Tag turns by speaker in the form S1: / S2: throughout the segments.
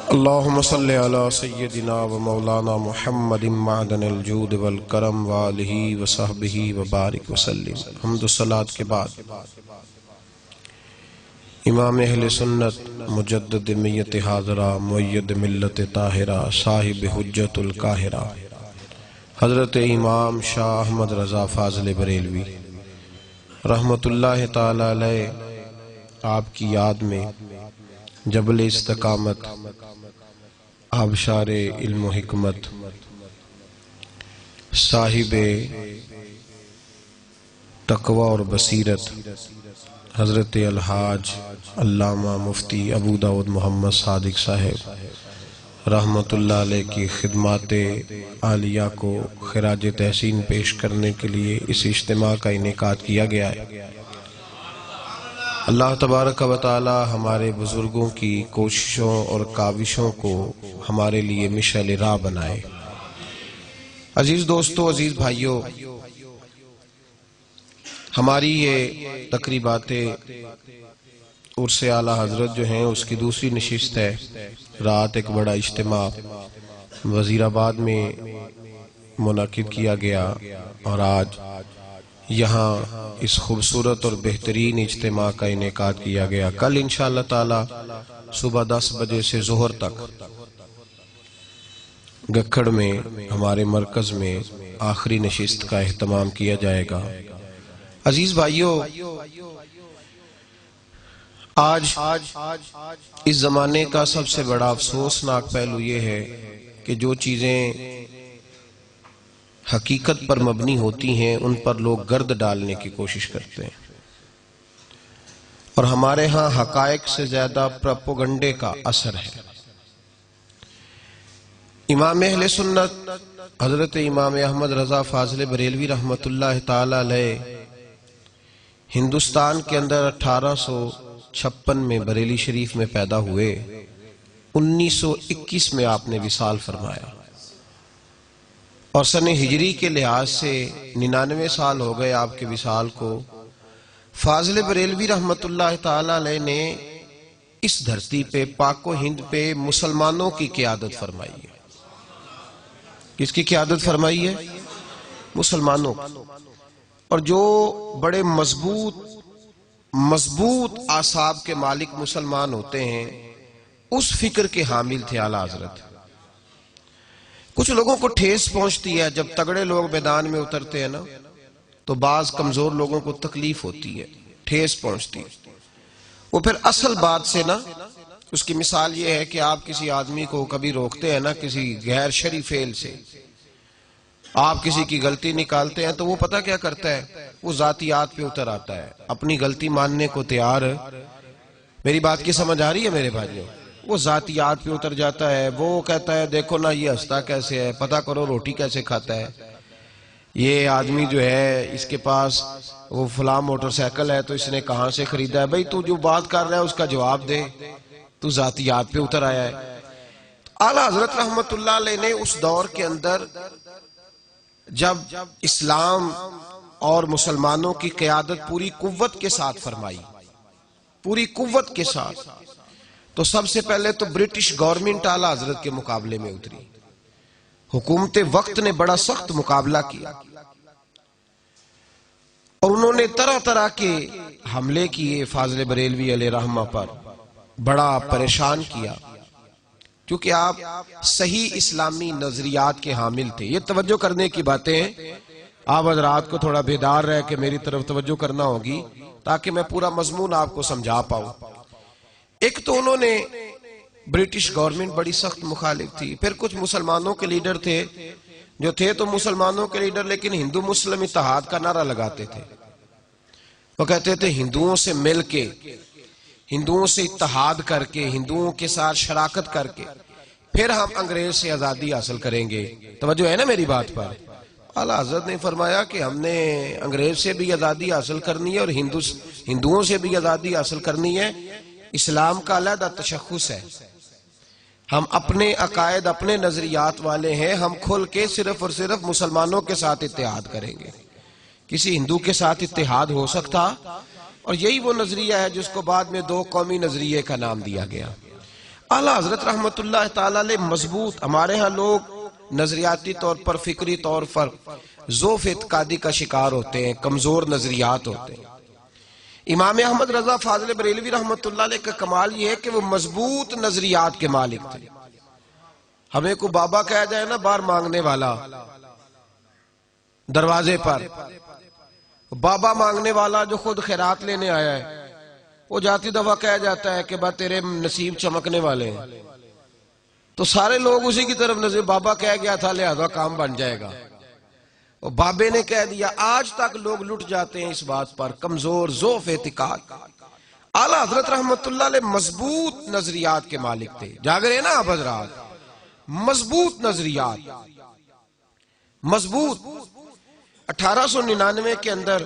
S1: اللہم صلی علی سیدنا و مولانا محمد معدن الجود والکرم وآلہ وصحبہ وبارک وسلم۔ حمد و صلاة کے بعد امام اہل سنت مجدد میت حاضرہ مؤید ملت طاہرہ صاحب حجت القاہرہ حضرت امام شاہ احمد رضا فاضل بریلوی رحمت اللہ تعالی علیہ آپ کی یاد میں جبل استقامت آبشار علم و حکمت صاحب تقوی اور بصیرت حضرت الحاج علامہ مفتی ابو داؤد محمد صادق صاحب رحمت اللہ علیہ کی خدمات عالیہ کو خراج تحسین پیش کرنے کے لیے اس اجتماع کا انعقاد کیا گیا ہے۔ اللہ تبارک و تعالی ہمارے بزرگوں کی کوششوں اور کاوشوں کو ہمارے لیے مشعل راہ بنائے۔ عزیز دوستو، عزیز بھائیوں، ہماری یہ تقریبات عرس اعلیٰ حضرت جو ہیں اس کی دوسری نشست ہے۔ رات ایک بڑا اجتماع وزیر آباد میں منعقد کیا گیا اور آج یہاں اس خوبصورت اور بہترین اجتماع کا انعقاد کیا گیا۔ کل انشاءاللہ تعالی صبح 10 بجے سے ظہر تک گکھڑ میں ہمارے مرکز میں آخری نشست کا اہتمام کیا جائے گا۔ عزیز بھائیوں، آج اس زمانے کا سب سے بڑا افسوسناک پہلو یہ ہے کہ جو چیزیں حقیقت پر مبنی ہوتی ہیں ان پر لوگ گرد ڈالنے کی کوشش کرتے ہیں، اور ہمارے ہاں حقائق سے زیادہ پروپیگنڈے کا اثر ہے۔ امام اہل سنت حضرت امام احمد رضا فاضل بریلوی رحمت اللہ تعالی علیہ ہندوستان کے اندر 1856 میں بریلی شریف میں پیدا ہوئے۔ 1921 میں آپ نے وصال فرمایا اور سن ہجری کے لحاظ سے 99 سال ہو گئے آپ کے وصال کو۔ فاضل بریلوی رحمت اللہ تعالی علیہ نے اس دھرتی پہ پاک و ہند پہ مسلمانوں کی قیادت فرمائی ہے۔ کس کی قیادت فرمائی ہے؟ مسلمانوں کی۔ اور جو بڑے مضبوط اعصاب کے مالک مسلمان ہوتے ہیں اس فکر کے حامل تھے اعلیٰ حضرت۔ کچھ لوگوں کو ٹھیس پہنچتی ہے جب تگڑے لوگ میدان میں اترتے ہیں نا، تو بعض کمزور لوگوں کو تکلیف ہوتی ہے، ٹھیس پہنچتی ہے۔ وہ پھر اصل بات سے نا، اس کی مثال یہ ہے کہ آپ کسی آدمی کو کبھی روکتے ہیں نا کسی غیر شرعی فعل سے، آپ کسی کی غلطی نکالتے ہیں تو وہ پتہ کیا کرتا ہے؟ وہ ذاتیات پہ اتر آتا ہے، اپنی غلطی ماننے کو تیار ہے۔ میری بات کی سمجھ آ رہی ہے میرے بھائیوں؟ وہ ذاتیات پہ اتر جاتا ہے، وہ کہتا ہے دیکھو نا یہ ہنستا کیسے ہے، پتہ کرو روٹی کیسے کھاتا ہے، یہ آدمی جو ہے اس کے پاس وہ فلاں موٹر سائیکل ہے تو اس نے کہاں سے خریدا ہے۔ بھئی تو جو بات کر رہا ہے اس کا جواب دے، تو ذاتیات پہ اتر آیا ہے۔ اعلیٰ حضرت رحمت اللہ علیہ نے اس دور کے اندر جب اسلام اور مسلمانوں کی قیادت پوری قوت کے ساتھ فرمائی، پوری قوت کے ساتھ، تو سب سے پہلے تو برٹش گورنمنٹ اعلیٰ حضرت کے مقابلے میں اتری۔ حکومت وقت نے بڑا سخت مقابلہ کیا اور انہوں نے طرح طرح کے حملے کیے فاضل بریلوی علیہ رحمہ پر، بڑا پریشان کیا، کیونکہ آپ صحیح اسلامی نظریات کے حامل تھے۔ یہ توجہ کرنے کی باتیں ہیں، آپ حضرات کو تھوڑا بیدار رہے کہ میری طرف توجہ کرنا ہوگی تاکہ میں پورا مضمون آپ کو سمجھا پاؤں۔ ایک تو انہوں نے برٹش گورنمنٹ بڑی سخت مخالف تھی، پھر کچھ مسلمانوں کے لیڈر تھے جو تھے تو مسلمانوں کے لیڈر لیکن ہندو مسلم اتحاد کا نعرہ لگاتے تھے۔ وہ کہتے تھے ہندوؤں سے مل کے، ہندوؤں سے اتحاد کر کے، ہندوؤں کے ساتھ شراکت کر کے پھر ہم انگریز سے آزادی حاصل کریں گے۔ توجہ ہے نا میری بات پر؟ اعلیٰ حضرت نے فرمایا کہ ہم نے انگریز سے بھی آزادی حاصل کرنی ہے اور ہندوؤں سے بھی آزادی حاصل کرنی ہے۔ اسلام کا علیحدہ تشخص ہے، ہم اپنے عقائد اپنے نظریات والے ہیں، ہم کھل کے صرف اور صرف مسلمانوں کے ساتھ اتحاد کریں گے۔ کسی ہندو کے ساتھ اتحاد ہو سکتا اور یہی وہ نظریہ ہے جس کو بعد میں دو قومی نظریے کا نام دیا گیا۔ اعلیٰ حضرت رحمت اللہ تعالی علیہ مضبوط، ہمارے ہاں لوگ نظریاتی طور پر، فکری طور پر ضعف اعتقادی کا شکار ہوتے ہیں، کمزور نظریات ہوتے ہیں۔ امام احمد رضا فاضل بریلوی رحمت اللہ علیہ کا کمال یہ ہے کہ وہ مضبوط نظریات کے مالک تھے۔ ہمیں کو بابا کہا جائے نا، باہر مانگنے والا دروازے پر، بابا مانگنے والا جو خود خیرات لینے آیا ہے، وہ جاتی دفعہ کہا جاتا ہے کہ با تیرے نصیب چمکنے والے ہیں، تو سارے لوگ اسی کی طرف نظر، بابا کہہ گیا تھا لہذا کام بن جائے گا، اور بابے نے کہہ دیا۔ آج تک لوگ لٹ جاتے ہیں اس بات پر، کمزور ضعف اعتقاد۔ اعلیٰ حضرت رحمت اللہ علیہ مضبوط نظریات کے مالک تھے۔ جاگ رہے نا آپ حضرات، مضبوط نظریات، مضبوط۔ 1899 کے اندر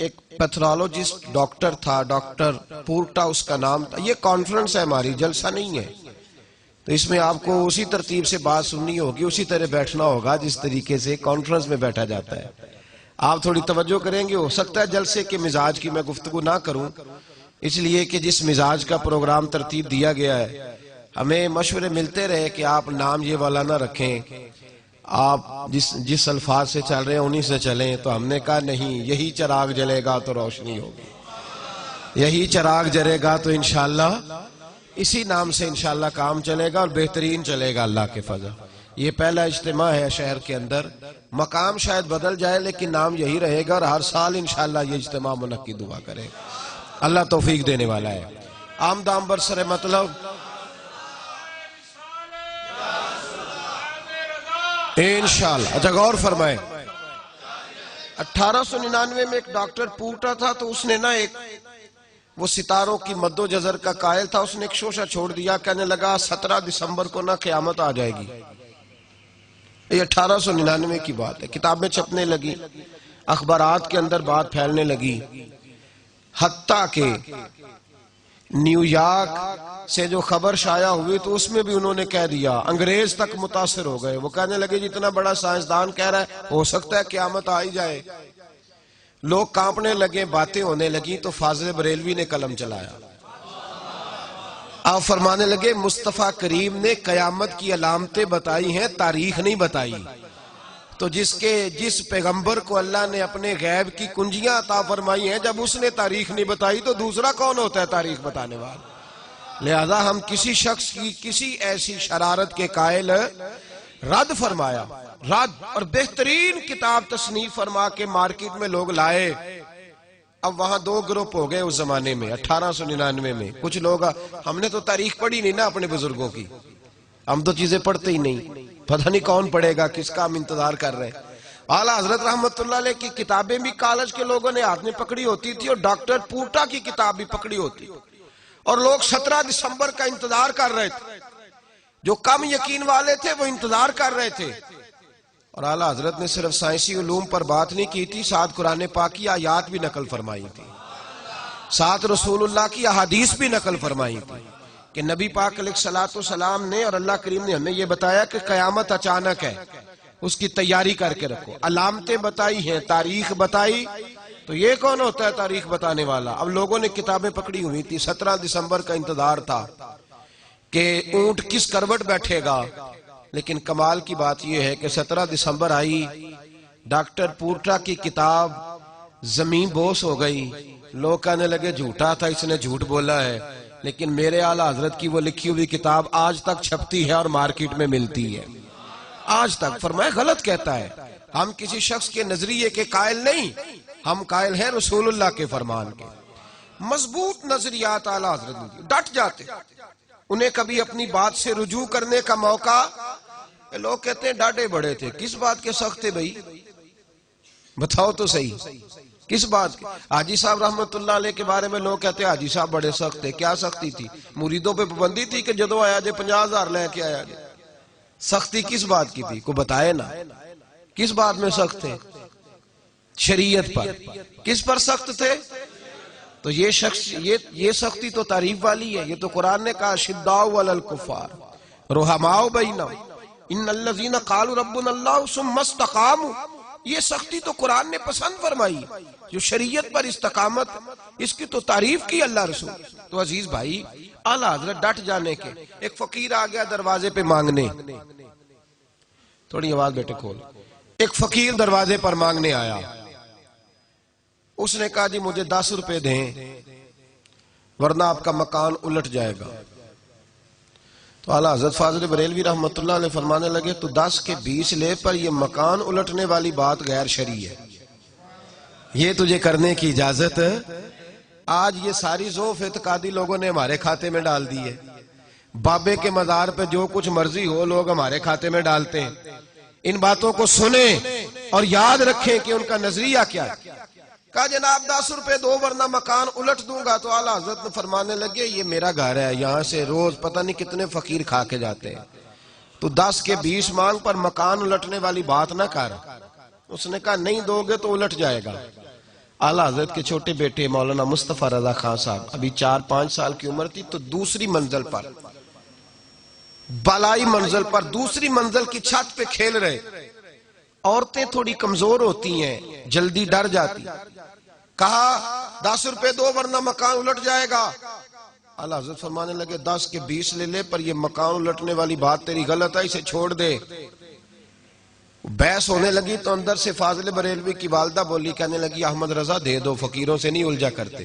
S1: ایک پیتھولوجسٹ ڈاکٹر تھا، ڈاکٹر پورٹا اس کا نام تھا۔ یہ کانفرنس ہے ہماری، جلسہ نہیں ہے، تو اس میں آپ کو اسی ترتیب سے بات سننی ہوگی، اسی طرح بیٹھنا ہوگا جس طریقے سے کانفرنس میں بیٹھا جاتا ہے۔ آپ تھوڑی توجہ کریں گے، ہو سکتا ہے جلسے کے مزاج کی میں گفتگو نہ کروں، اس لیے کہ جس مزاج کا پروگرام ترتیب دیا گیا ہے، ہمیں مشورے ملتے رہے کہ آپ نام یہ والا نہ رکھیں، آپ جس الفاظ سے چل رہے ہیں انہی سے چلیں، تو ہم نے کہا نہیں، یہی چراغ جلے گا تو روشنی ہوگی، یہی چراغ جلے گا تو انشاءاللہ اسی نام سے انشاءاللہ کام چلے گا اور بہترین چلے گا اللہ کے فضل۔ یہ پہلا اجتماع ہے شہر کے اندر، مقام شاید بدل جائے لیکن نام یہی رہے گا، اور ہر سال انشاءاللہ یہ اجتماع منعقد ہوا کرے گا۔ اللہ توفیق دینے والا ہے۔ آمدام برسر مطلب انشاءاللہ۔ اچھا غور فرمائیں، 1899 میں ایک ڈاکٹر پورٹا تھا، تو اس نے نا ایک، وہ ستاروں کی مد و جزر کا قائل تھا، اس نے ایک شوشہ چھوڑ دیا، کہنے لگا 17 دسمبر کو نہ قیامت آ جائے گی۔ یہ 1899 کی بات ہے، کتابیں چھپنے لگی، اخبارات کے اندر بات پھیلنے لگی، حتیٰ کہ نیو یارک سے جو خبر شائع ہوئی تو اس میں بھی انہوں نے کہہ دیا، انگریز تک متاثر ہو گئے، وہ کہنے لگے جتنا بڑا سائنسدان کہہ رہا ہے ہو سکتا ہے قیامت آ ہی جائے۔ لوگ کانپنے لگے، باتیں ہونے لگیں، تو فاضل بریلوی نے قلم چلایا، آپ فرمانے لگے مصطفیٰ کریم نے قیامت کی علامتیں بتائی ہیں، تاریخ نہیں بتائی۔ تو جس پیغمبر کو اللہ نے اپنے غیب کی کنجیاں عطا فرمائی ہیں، جب اس نے تاریخ نہیں بتائی تو دوسرا کون ہوتا ہے تاریخ بتانے والا؟ لہذا ہم کسی شخص کی کسی ایسی شرارت کے قائل رد فرمایا، رد، اور بہترین کتاب تصنیف فرما کے مارکیٹ میں لوگ لائے۔ اب وہاں دو گروپ ہو گئے اس زمانے میں، 1899 میں۔ کچھ لوگ، ہم نے تو تاریخ پڑھی نہیں نا اپنے بزرگوں کی، ہم تو چیزیں پڑھتے ہی نہیں، پتہ نہیں کون پڑھے گا، کس کا ہم انتظار کر رہے ہیں۔ اعلیٰ حضرت رحمت اللہ علیہ کی کتابیں بھی کالج کے لوگوں نے ہاتھ میں پکڑی ہوتی تھی، اور ڈاکٹر پورٹا کی کتاب بھی پکڑی ہوتی، اور لوگ 17 دسمبر کا انتظار کر رہے تھے، جو کم یقین والے تھے وہ انتظار کر رہے تھے۔ اور اعلیٰ حضرت نے صرف سائنسی علوم پر بات نہیں کی تھی، ساتھ قرآن پاک کی آیات بھی نقل فرمائی تھی، ساتھ رسول اللہ کی احادیث بھی نقل فرمائی تھی، کہ نبی پاک علیہ الصلوۃ والسلام نے اور اللہ کریم نے ہمیں یہ بتایا کہ قیامت اچانک ہے، اس کی تیاری کر کے رکھو۔ علامتیں بتائی ہیں، تاریخ بتائی، تو یہ کون ہوتا ہے تاریخ بتانے والا؟ اب لوگوں نے کتابیں پکڑی ہوئی تھی، 17 دسمبر کا انتظار تھا کہ اونٹ کس کروٹ بیٹھے گا، لیکن کمال کی بات یہ ہے کہ 17 دسمبر آئی، ڈاکٹر پورٹا کی کتاب زمین بوس ہو گئی، لوگ کہنے لگے جھوٹا تھا، اس نے جھوٹ بولا ہے، لیکن میرے اعلیٰ حضرت کی وہ لکھی ہوئی کتاب آج تک چھپتی ہے اور مارکیٹ میں ملتی ہے، آج تک۔ فرمایا غلط کہتا ہے، ہم کسی شخص کے نظریے کے قائل نہیں، ہم قائل ہیں رسول اللہ کے فرمان کے۔ مضبوط نظریات اعلیٰ حضرت نے، ڈٹ جاتے، انہیں کبھی اپنی بات سے رجوع کرنے کا موقع، لوگ کہتے ہیں ڈاٹے بڑے تھے، کس بات کے سخت تھے بھائی؟ بتاؤ تو صحیح، کس بات کے؟ حاجی صاحب رحمت اللہ علیہ کے بارے میں لوگ کہتے ہیں حاجی صاحب بڑے سخت تھے، کیا سختی تھی؟ مریدوں پہ پابندی تھی کہ جدو آیا جے 50,000 لے کے آیا جے، سختی کس بات کی تھی؟ کو بتائے نا، کس بات میں سخت تھے؟ شریعت پر۔ کس پر سخت تھے؟ تو یہ سختی تو تعریف والی ہے، یہ تو قرآن نے کہا شداء علی الکفار رحماء بینہم ان الذین قالوا ربنا اللہ ثم استقاموا یہ سختی تو قرآن نے پسند فرمائی، جو شریعت پر استقامت، اس کی تو تعریف کی اللہ رسول۔ تو عزیز بھائی، اعلیٰ حضرت ڈٹ جانے کے۔ ایک فقیر آ گیا دروازے پہ مانگنے، تھوڑی آواز بیٹے کھول۔ ایک فقیر دروازے پر مانگنے آیا، اس نے کہا جی مجھے 10 روپے دیں ورنہ آپ کا مکان الٹ جائے گا۔ تو اعلیٰ حضرت فاضل بریلوی رحمۃ اللہ علیہ فرمانے لگے تو 10 کے 20 لے، پر یہ مکان الٹنے والی بات غیر شرعی ہے، یہ تجھے کرنے کی اجازت۔ آج یہ ساری ذوف اعتقادی لوگوں نے ہمارے کھاتے میں ڈال دی ہے۔ بابے کے مزار پہ جو کچھ مرضی ہو لوگ ہمارے کھاتے میں ڈالتے ہیں۔ ان باتوں کو سنیں اور یاد رکھیں کہ ان کا نظریہ کیا ہے۔ کہا جناب 10 روپے دو ورنہ مکان الٹ دوں گا۔ تو اعلیٰ حضرت نے فرمانے لگے یہ میرا گھر ہے، یہاں سے روز پتہ نہیں کتنے فقیر کھا کے جاتے ہیں، تو 10 کے 20 مانگ پر مکان الٹنے والی بات نہ کر۔ اس نے کہا نہیں دو گے تو الٹ جائے گا۔ اعلیٰ حضرت کے چھوٹے بیٹے مولانا مصطفیٰ رضا خان صاحب ابھی 4-5 سال کی عمر تھی، تو دوسری منزل پر، بالائی منزل پر دوسری منزل کی چھت پہ کھیل رہے۔ عورتیں تھوڑی کمزور ہوتی ہیں، جلدی ڈر جاتی۔ کہا 10 روپے دو ورنہ مکان الٹ جائے گا۔ اعلیٰ حضرت فرمانے لگے 10 کے 20 لے لے، پر یہ مکان الٹنے والی بات تیری غلط ہے، اسے چھوڑ دے۔ بحث ہونے لگی تو اندر سے فاضل بریلوی کی والدہ بولی، کہنے لگی احمد رضا دے دو، فقیروں سے نہیں الجھا کرتے۔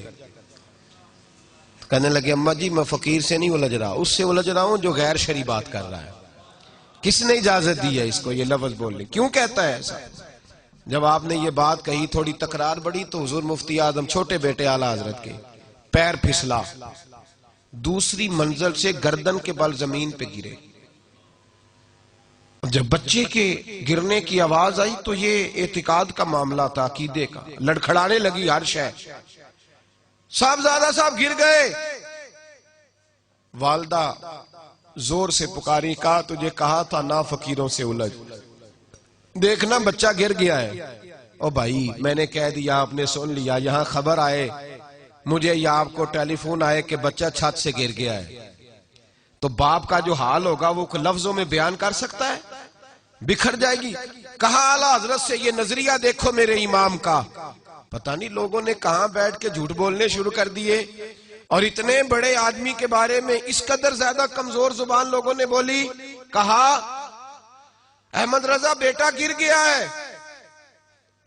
S1: کہنے لگے اماں جی میں فقیر سے نہیں الجھ رہا، اس سے الجھ رہا ہوں جو غیر شرعی بات کر رہا ہے۔ کس نے اجازت دی ہے اس کو یہ لفظ بولنے؟ کیوں کہتا ہے ایسا؟ جب آپ نے یہ بات کہی تھوڑی تکرار بڑھی تو حضور مفتی اعظم چھوٹے بیٹے اعلیٰ حضرت کے پیر پھسلا، دوسری منزل سے گردن کے بل زمین پہ گرے۔ جب بچے کے گرنے کی آواز آئی تو یہ اعتقاد کا معاملہ تھا، عقیدے کا، لڑکھڑانے لگی ہر شے۔ صاحبزادہ صاحب گر گئے۔ والدہ زور سے پکاری، کہا تجھے کہا تھا نہ فقیروں سے الجھ، دیکھنا بچہ گر گیا ہے۔ او بھائی میں نے کہہ دیا، آپ نے سن لیا، یہاں خبر آئے مجھے یا آپ کو ٹیلی فون آئے کہ بچہ چھت سے گر گیا ہے، تو باپ کا جو حال ہوگا وہ لفظوں میں بیان کر سکتا ہے؟ بکھر جائے گی۔ کہا اعلیٰ حضرت سے یہ نظریہ دیکھو میرے امام کا۔ پتہ نہیں لوگوں نے کہاں بیٹھ کے جھوٹ بولنے شروع کر دیے، اور اتنے بڑے آدمی کے بارے میں اس قدر زیادہ کمزور زبان لوگوں نے بولی۔ کہا احمد رضا بیٹا گر گیا ہے۔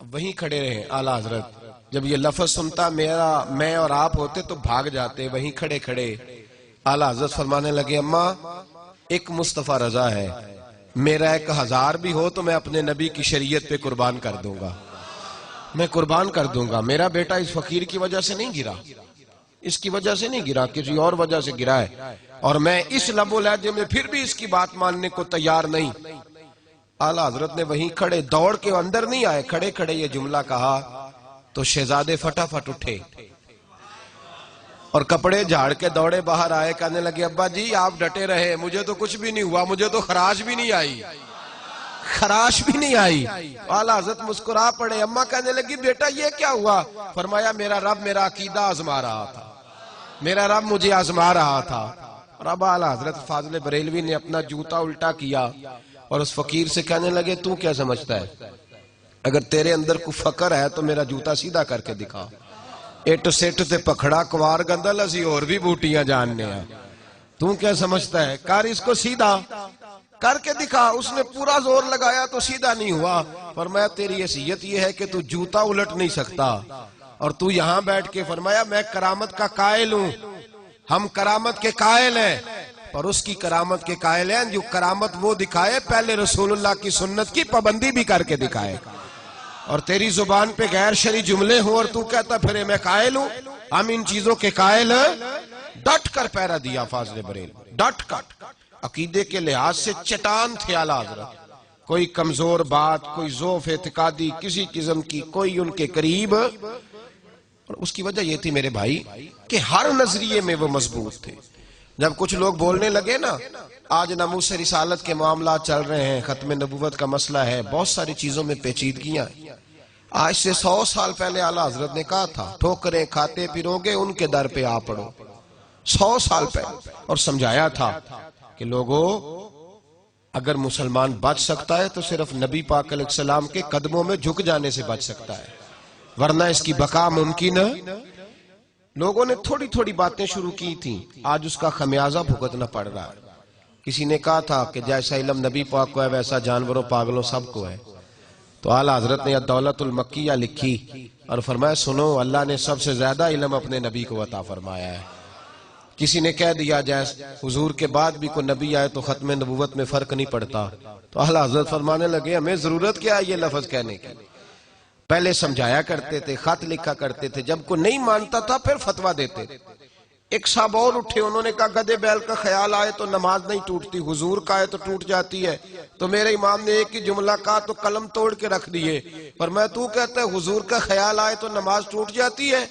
S1: وہیں کھڑے رہے اعلیٰ حضرت، جب یہ لفظ سنتا میں اور آپ ہوتے تو بھاگ جاتے، وہیں کھڑے کھڑے اعلیٰ حضرت فرمانے لگے اماں ایک مصطفیٰ رضا ہے، میرا 1000 بھی ہو تو میں اپنے نبی کی شریعت پہ قربان کر دوں گا، میں قربان کر دوں گا۔ میرا بیٹا اس فقیر کی وجہ سے نہیں گرا، اس کی وجہ سے نہیں گرا، کسی اور وجہ سے گرا ہے، اور میں اس لب و لہجے میں پھر بھی اس کی بات ماننے کو تیار نہیں۔ اعلیٰ حضرت نے وہیں کھڑے، دوڑ کے اندر نہیں آئے، کھڑے کھڑے یہ جملہ کہا تو شہزادے فٹافٹ اٹھے اور کپڑے جھاڑ کے دوڑے باہر آئے، کہنے لگے ابا جی آپ ڈٹے رہے، مجھے تو کچھ بھی نہیں ہوا، مجھے تو خراش بھی نہیں آئی، خراش بھی نہیں آئی۔ اعلیٰ حضرت مسکرا پڑے۔ اماں کہنے لگی بیٹا یہ کیا ہوا؟ فرمایا میرا رب میرا عقیدہ آزما رہا تھا، میرا رب مجھے آزما رہا تھا۔ اور اب اعلیٰ حضرت فاضل بریلوی نے اپنا جوتا الٹا کیا اور اس فقیر سے کہنے لگے تو کیا سمجھتا ہے؟ اگر تیرے اندر کوئی فقر ہے تو میرا جوتا سیدھا کر کے دکھا۔ ایٹ سیٹ تے پکھڑا کوار گندل اسی اور بھی بوٹیاں جاننے ہیں، تو کیا سمجھتا ہے؟ کر اس کو سیدھا کر کے دکھا۔ اس نے پورا زور لگایا تو سیدھا نہیں ہوا۔ فرمایا تیری حیثیت یہ ہے کہ تو جوتا الٹ نہیں سکتا، اور تو یہاں بیٹھ کے فرمایا میں کرامت کا قائل ہوں، ہم کرامت کے قائل ہیں، پر اس کی کرامت کے قائل ہیں جو کرامت وہ دکھائے پہلے رسول اللہ کی سنت کی پابندی بھی کر کے دکھائے۔ اور تیری زبان پہ غیر شرعی جملے ہوں اور تو کہتا پھرے میں قائل ہوں، ہم ان چیزوں کے قائل ہیں۔ ڈٹ کر پیرا دیا فاضل بریل، ڈٹ کر۔ عقیدے کے لحاظ سے چٹان تھے اعلیٰ حضرت، کوئی کمزور بات، کوئی ضعف اعتقادی کسی قسم کی کوئی ان کے قریب۔ اور اس کی وجہ یہ تھی میرے بھائی کہ ہر نظریے میں وہ مضبوط تھے۔ جب کچھ لوگ بولنے لگے نا، آج ناموس رسالت کے معاملات چل رہے ہیں، ختم نبوت کا مسئلہ ہے، بہت ساری چیزوں میں پیچیدگیاں ہیں۔ آج سے 100 سال پہلے اعلیٰ حضرت نے کہا تھا ٹھوکریں کھاتے پھرو گے ان کے در پہ آ پڑو، 100 سال پہلے، اور سمجھایا تھا کہ لوگوں اگر مسلمان بچ سکتا ہے تو صرف نبی پاک علیہ السلام کے قدموں میں جھک جانے سے بچ سکتا ہے، ورنہ اس کی بقا ممکن ہے۔ لوگوں نے تھوڑی تھوڑی باتیں شروع کی تھیں، آج اس کا خمیازہ بھگتنا پڑ رہا ہے۔ کسی نے کہا تھا کہ جیسا علم نبی پاک کو ہے ویسا جانوروں پاگلوں سب کو ہے، تو اعلیٰ حضرت نے الدولۃ المکیہ لکھی اور فرمایا سنو، اللہ نے سب سے زیادہ علم اپنے نبی کو عطا فرمایا ہے۔ کسی نے کہہ دیا جیسے حضور کے بعد بھی کوئی نبی آئے تو ختم نبوت میں فرق نہیں پڑتا، تو اعلیٰ حضرت فرمانے لگے ہمیں ضرورت کیا ہے یہ لفظ کہنے کی، پہلے سمجھایا کرتے تھے، خط لکھا کرتے تھے، جب کوئی نہیں مانتا تھا پھر فتویٰ دیتے تھے۔ ایک صاحب اور اٹھے، انہوں نے کہا گدھے بیل کا خیال آئے تو نماز نہیں ٹوٹتی، حضور کا آئے تو ٹوٹ جاتی ہے، تو میرے امام نے ایک ہی جملہ کہا تو قلم توڑ کے رکھ دیے، پر میں تو کہتا ہے حضور کا خیال آئے تو نماز ٹوٹ جاتی ہے،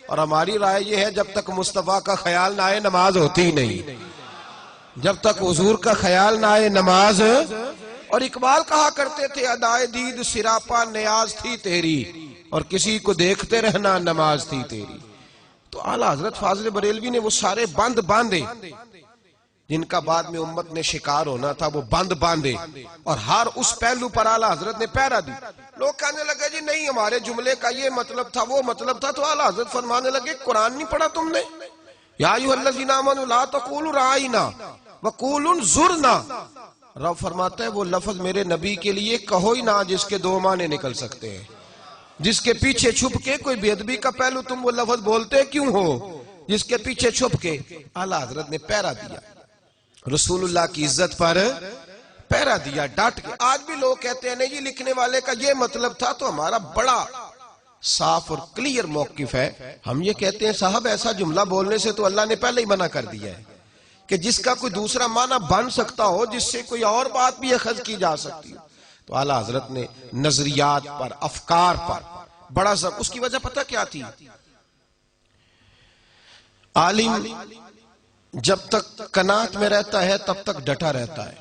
S1: اور ہماری رائے یہ ہے جب تک مصطفیٰ کا خیال نہ آئے نماز ہوتی ہی نہیں، جب تک حضور کا خیال نہ آئے نماز۔ اور اقبال کہا کرتے تھے ادائے دید سراپا نیاز تھی تیری، اور کسی کو دیکھتے رہنا نماز تھی تیری۔ تو اعلیٰ حضرت فاضل بریلوی نے وہ سارے بند باندھے جن کا بعد میں امت نے شکار ہونا تھا، وہ بند باندھے، اور ہر اس پہلو پر اعلیٰ حضرت نے پہرا دی۔ لوگ کہنے لگے جی نہیں ہمارے جملے کا یہ مطلب تھا وہ مطلب تھا، تو اعلیٰ حضرت فرمانے لگے قرآن نہیں پڑھا تم نے؟ یا ایھا الذین آمنوا لا تقولوا رعینا وقولوا انظرنا، رب فرماتا ہے وہ لفظ میرے نبی کے لیے کہو ہی نہ جس کے دو معنی نکل سکتے ہیں، جس کے پیچھے چھپ کے کوئی بے ادبی کا پہلو تم وہ لفظ بولتے کیوں ہو، جس کے پیچھے چھپ کے۔ اعلیٰ حضرت نے پہرا دیا، رسول اللہ کی عزت پر پہرا دیا ڈٹ کے۔ آج بھی لوگ کہتے ہیں نہیں جی لکھنے والے کا یہ مطلب تھا، تو ہمارا بڑا صاف اور کلیئر موقف ہے، ہم یہ کہتے ہیں صاحب ایسا جملہ بولنے سے تو اللہ نے پہلے ہی منع کر دیا ہے کہ جس کا کوئی دوسرا معنی بن سکتا ہو، جس سے کوئی اور بات بھی اخذ کی جا سکتی ہو۔ تو اعلیٰ حضرت نے نظریات پر، افکار پر بڑا اس کی وجہ پتہ کیا تھی؟ عالم جب تک قناعت میں رہتا ہے تب تک ڈٹا رہتا ہے،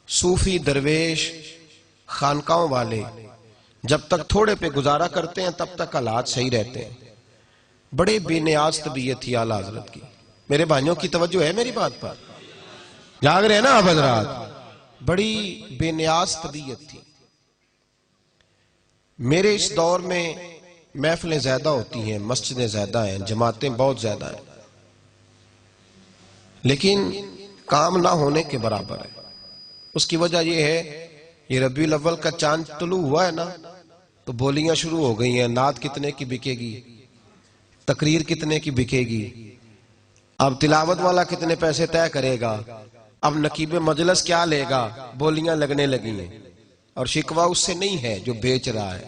S1: صوفی درویش خانقاہوں والے جب تک تھوڑے پہ گزارا کرتے ہیں تب تک حالات صحیح رہتے ہیں۔ بڑے بے نیاز طبیعت تھی اعلیٰ حضرت کی۔ میرے بھائیوں کی توجہ ہے میری بات پر؟ جاگ رہے ہیں نا آپ حضرات؟ بڑی بے نیاز طبیعت تھی۔ میرے اس دور میں محفلیں زیادہ ہوتی ہیں، مسجدیں زیادہ ہیں، جماعتیں بہت زیادہ ہیں، لیکن کام نہ ہونے کے برابر ہے۔ اس کی وجہ یہ ہے یہ ربیع الاول کا چاند طلوع ہوا ہے نا، تو بولیاں شروع ہو گئی ہیں، نعت کتنے کی بکے گی، تقریر کتنے کی بکے گی، اب تلاوت والا کتنے پیسے طے کرے گا، اب نقیب مجلس کیا لے گا، بولیاں لگنے لگی ہیں۔ اور شکوہ اس سے نہیں ہے جو بیچ رہا ہے،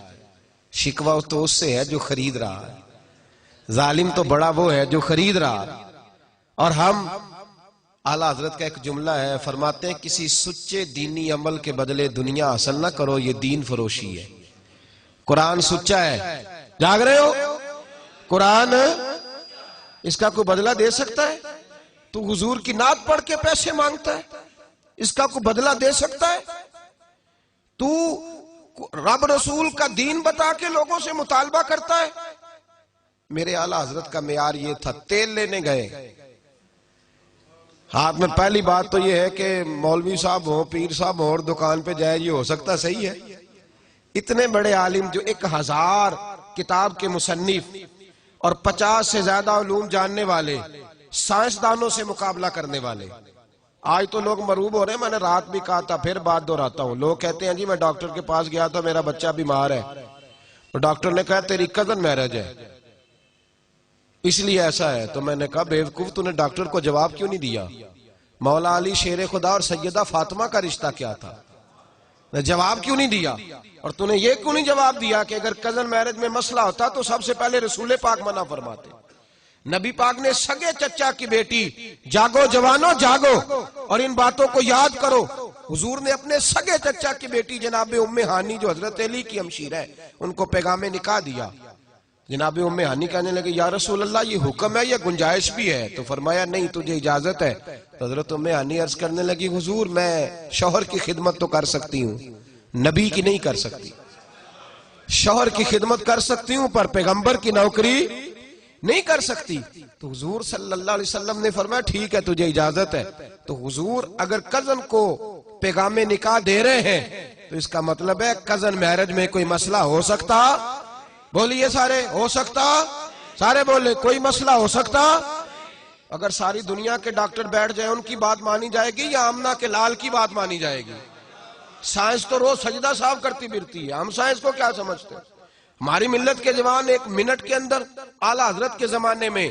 S1: شکوہ تو اس سے ہے جو خرید رہا ہے۔ ظالم تو بڑا وہ ہے جو خرید رہا ہے۔ اور ہم اعلیٰ حضرت کا ایک جملہ ہے، فرماتے ہیں کسی سچے دینی عمل کے بدلے دنیا حاصل نہ کرو، یہ دین فروشی ہے۔ قرآن سچا ہے، جاگ رہے ہو؟ قرآن اس کا کوئی بدلہ دے سکتا ہے؟ تو حضور کی نعت پڑھ کے پیسے مانگتا ہے، اس کا کوئی بدلہ دے سکتا ہے؟ تو رب رسول کا دین بتا کے لوگوں سے مطالبہ کرتا ہے؟ میرے اعلیٰ حضرت کا معیار یہ تھا، تیل لینے گئے، ہاتھ میں پہلی بات تو یہ ہے کہ مولوی صاحب ہوں، پیر صاحب ہوں اور دکان پہ جائے، یہ ہو سکتا صحیح ہے؟ اتنے بڑے عالم جو 1000 کتاب کے مصنف اور 50 سے زیادہ علوم جاننے والے، سائنسدانوں سے مقابلہ کرنے والے، آج تو لوگ مروب ہو رہے ہیں۔ میں نے رات بھی کہا تھا، پھر بات دہراتا ہوں، لوگ کہتے ہیں جی میں ڈاکٹر کے پاس گیا تھا، میرا بچہ بیمار ہے، تو ڈاکٹر نے کہا تیری کزن میرج ہے اس لیے ایسا ہے۔ تو میں نے کہا بیوقوف تو نے ڈاکٹر کو جواب کیوں نہیں دیا؟ مولا علی شیر خدا اور سیدہ فاطمہ کا رشتہ کیا تھا؟ جواب کیوں نہیں دیا؟ اور تو نے یہ کیوں نہیں جواب دیا کہ اگر کزن میرج میں مسئلہ ہوتا تو سب سے پہلے رسول پاک منع فرماتے؟ نبی پاک نے سگے چچا کی بیٹی، جاگو جوانو جاگو اور ان باتوں کو یاد کرو، حضور نے اپنے سگے چچا کی بیٹی جناب ام ہانی جو حضرت علی کی ہمشیر ہے ان کو پیغام نکاح دیا۔ جناب ام ہانی کہنے لگے یا رسول اللہ یہ حکم ہے یا گنجائش بھی ہے؟ تو فرمایا نہیں تجھے اجازت ہے۔ تو حضرت ام ہانی عرض کرنے لگی حضور میں شوہر کی خدمت تو کر سکتی ہوں، نبی کی نہیں کر سکتی۔ شوہر کی خدمت کر سکتی ہوں پر پیغمبر کی نوکری نہیں کر سکتی. تو حضور صلی اللہ علیہ وسلم نے فرمایا ٹھیک ہے تجھے اجازت ہے. تو حضور اگر کزن کو پیغام نکاح دے رہے ہیں تو اس کا مطلب ہے کزن میرج میں کوئی مسئلہ ہو سکتا. بولیے سارے, ہو سکتا. سارے بولے کوئی مسئلہ ہو سکتا. اگر ساری دنیا کے ڈاکٹر بیٹھ جائیں ان کی بات مانی جائے گی یا آمنہ کے لال کی بات مانی جائے گی؟ سائنس تو روز سجدہ صاف کرتی پھرتی ہے, ہم سائنس کو کیا سمجھتے ہیں؟ ہماری ملت کے جوان ایک منٹ کے اندر اعلیٰ حضرت کے زمانے میں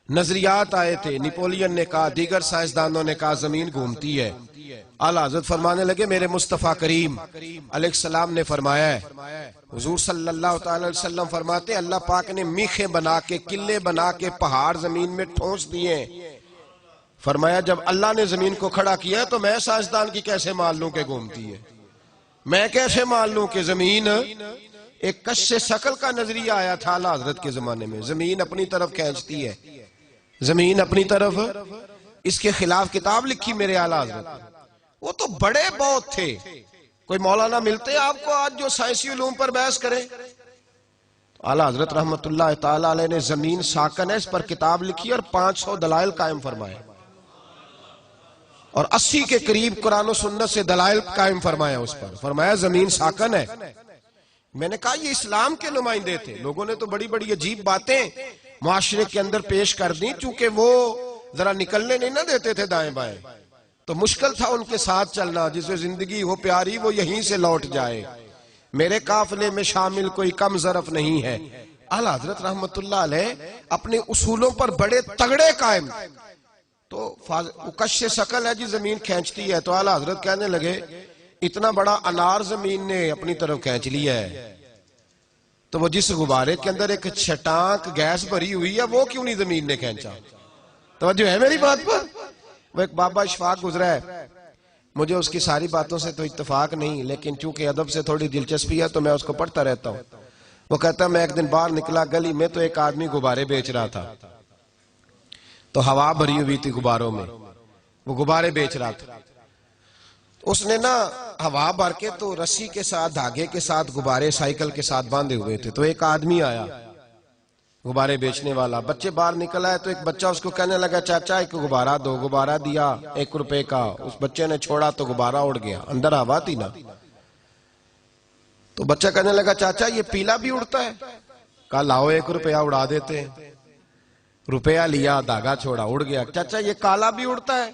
S1: نظریات آئے تھے, نیپولین نے کہا, دیگر سائنسدانوں نے کہا زمین گھومتی ہے. اعلیٰ حضرت فرمانے لگے میرے مصطفیٰ کریم علیہ السلام نے فرمایا ہے. حضور صلی اللہ تعالی علیہ وسلم فرماتے اللہ پاک نے میخیں بنا کے, قلعے بنا کے پہاڑ زمین میں ٹھونس دیے. فرمایا جب اللہ نے زمین کو کھڑا کیا تو میں سائنسدان کی کیسے مان لوں کہ گھومتی ہے؟ میں کیسے مان لوں کہ زمین, ایک کش ثقل کا نظریہ آیا تھا اعلیٰ حضرت کے زمانے میں, زمین اپنی طرف کھینچتی ہے, زمین اپنی طرف. اس کے خلاف کتاب لکھی میرے اعلیٰ حضرت. وہ تو بڑے بہت تھے, کوئی مولانا ملتے آپ کو آج جو سائنسی علوم پر بحث کرے؟ اعلیٰ حضرت رحمت اللہ تعالی علیہ نے زمین ساکن ہے اس پر کتاب لکھی اور 500 دلائل قائم فرمائے اور 80 کے قریب قرآن و سنت سے دلائل قائم فرمایا اس پر. فرمایا زمین ساکن ہے. میں نے کہا یہ اسلام کے نمائندے تھے, لوگوں نے تو بڑی بڑی عجیب باتیں معاشرے کے اندر پیش کر دی, چونکہ وہ ذرا نکلنے نہیں نہ دیتے تھے دائیں بائیں, تو مشکل تھا ان کے ساتھ چلنا. جسے زندگی ہو پیاری وہ یہیں سے لوٹ جائے, میرے قافلے میں شامل کوئی کم ظرف نہیں ہے. اعلیٰ حضرت رحمت اللہ علیہ اپنے اصولوں پر بڑے تگڑے قائم. تو کش ثقل ہے جی زمین کھینچتی ہے. تو اعلیٰ حضرت کہنے لگے اتنا بڑا انار زمین نے اپنی طرف کھینچ لیا ہے, تو وہ جس غبارے کے اندر ایک چھٹانک گیس بھری ہوئی ہے وہ کیوں نہیں زمین نے کھینچا؟ توجہ ہے میری بات پر؟ وہ ایک بابا اشفاق گزرا ہے, مجھے اس کی ساری باتوں سے تو اتفاق نہیں, لیکن چونکہ ادب سے تھوڑی دلچسپی ہے تو میں اس کو پڑھتا رہتا ہوں. وہ کہتا ہے میں ایک دن باہر نکلا گلی میں تو ایک آدمی غبارے بیچ رہا تھا, تو ہوا بھری ہوئی تھی غباروں میں, وہ غبارے بیچ رہا تھا. اس نے نا ہوا بھر کے تو رسی کے ساتھ دھاگے کے ساتھ غبارے سائیکل کے ساتھ باندھے ہوئے تھے. تو ایک آدمی آیا غبارے بیچنے والا, بچے باہر نکل آئے تو ایک بچہ اس کو کہنے لگا چاچا ایک غبارہ دو. غبارہ دیا 1 روپے کا, اس بچے نے چھوڑا تو غبارہ اڑ گیا, اندر ہوا تھی نا. تو بچہ کہنے لگا چاچا یہ پیلا بھی اڑتا ہے؟ کہا لاؤ 1 روپیہ اڑا دیتے ہیں. روپیہ لیا, دھاگا چھوڑا, اڑ گیا. چاچا یہ کالا بھی اڑتا ہے؟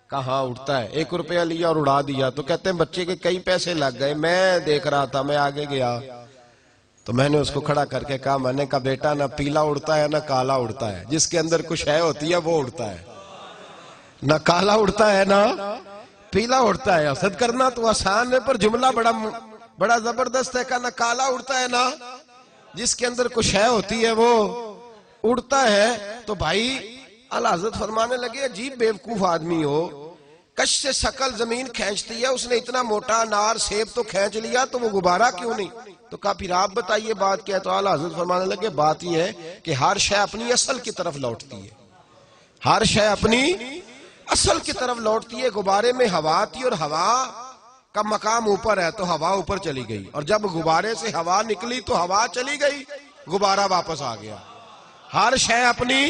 S1: کہاں اڑتا ہے. 1 روپیہ لیا اور اڑا دیا. تو کہتے ہیں بچے کے کئی پیسے لگ گئے, میں دیکھ رہا تھا, میں آگے گیا تو میں نے اس کو کھڑا کر کے کہا, میں نے کہا بیٹا نہ پیلا اڑتا ہے نہ کالا اڑتا ہے, جس کے اندر کچھ ہے ہوتی ہے وہ اڑتا ہے. نہ کالا اڑتا ہے نہ پیلا اڑتا ہے. حسد کرنا تو آسان ہے پر جملہ بڑا زبردست ہے. نہ کالا اڑتا ہے نہ جس کے اندر کچھ ہے ہوتی ہے وہ اڑتا ہے. تو بھائی اعلیٰ حضرت فرمانے لگے عجیب بیوقوف آدمی ہو, کش سے ثقل زمین کھینچتی ہے, اس نے اتنا موٹا انار سیب تو کھینچ لیا تو وہ غبارہ کیوں نہیں؟ تو کہا پھر آپ بتائیے بات کیا ہے؟ تو اعلیٰ حضرت فرمانے لگے بات یہ ہے کہ ہر شے اپنی اصل کی طرف لوٹتی ہے, ہر شے اپنی اصل کی طرف لوٹتی ہے. غبارے میں ہوا تھی اور ہوا کا مقام اوپر ہے تو ہوا اوپر چلی گئی, اور جب غبارے سے ہوا نکلی تو ہوا چلی گئی, غبارہ واپس آ گیا. ہر شے اپنی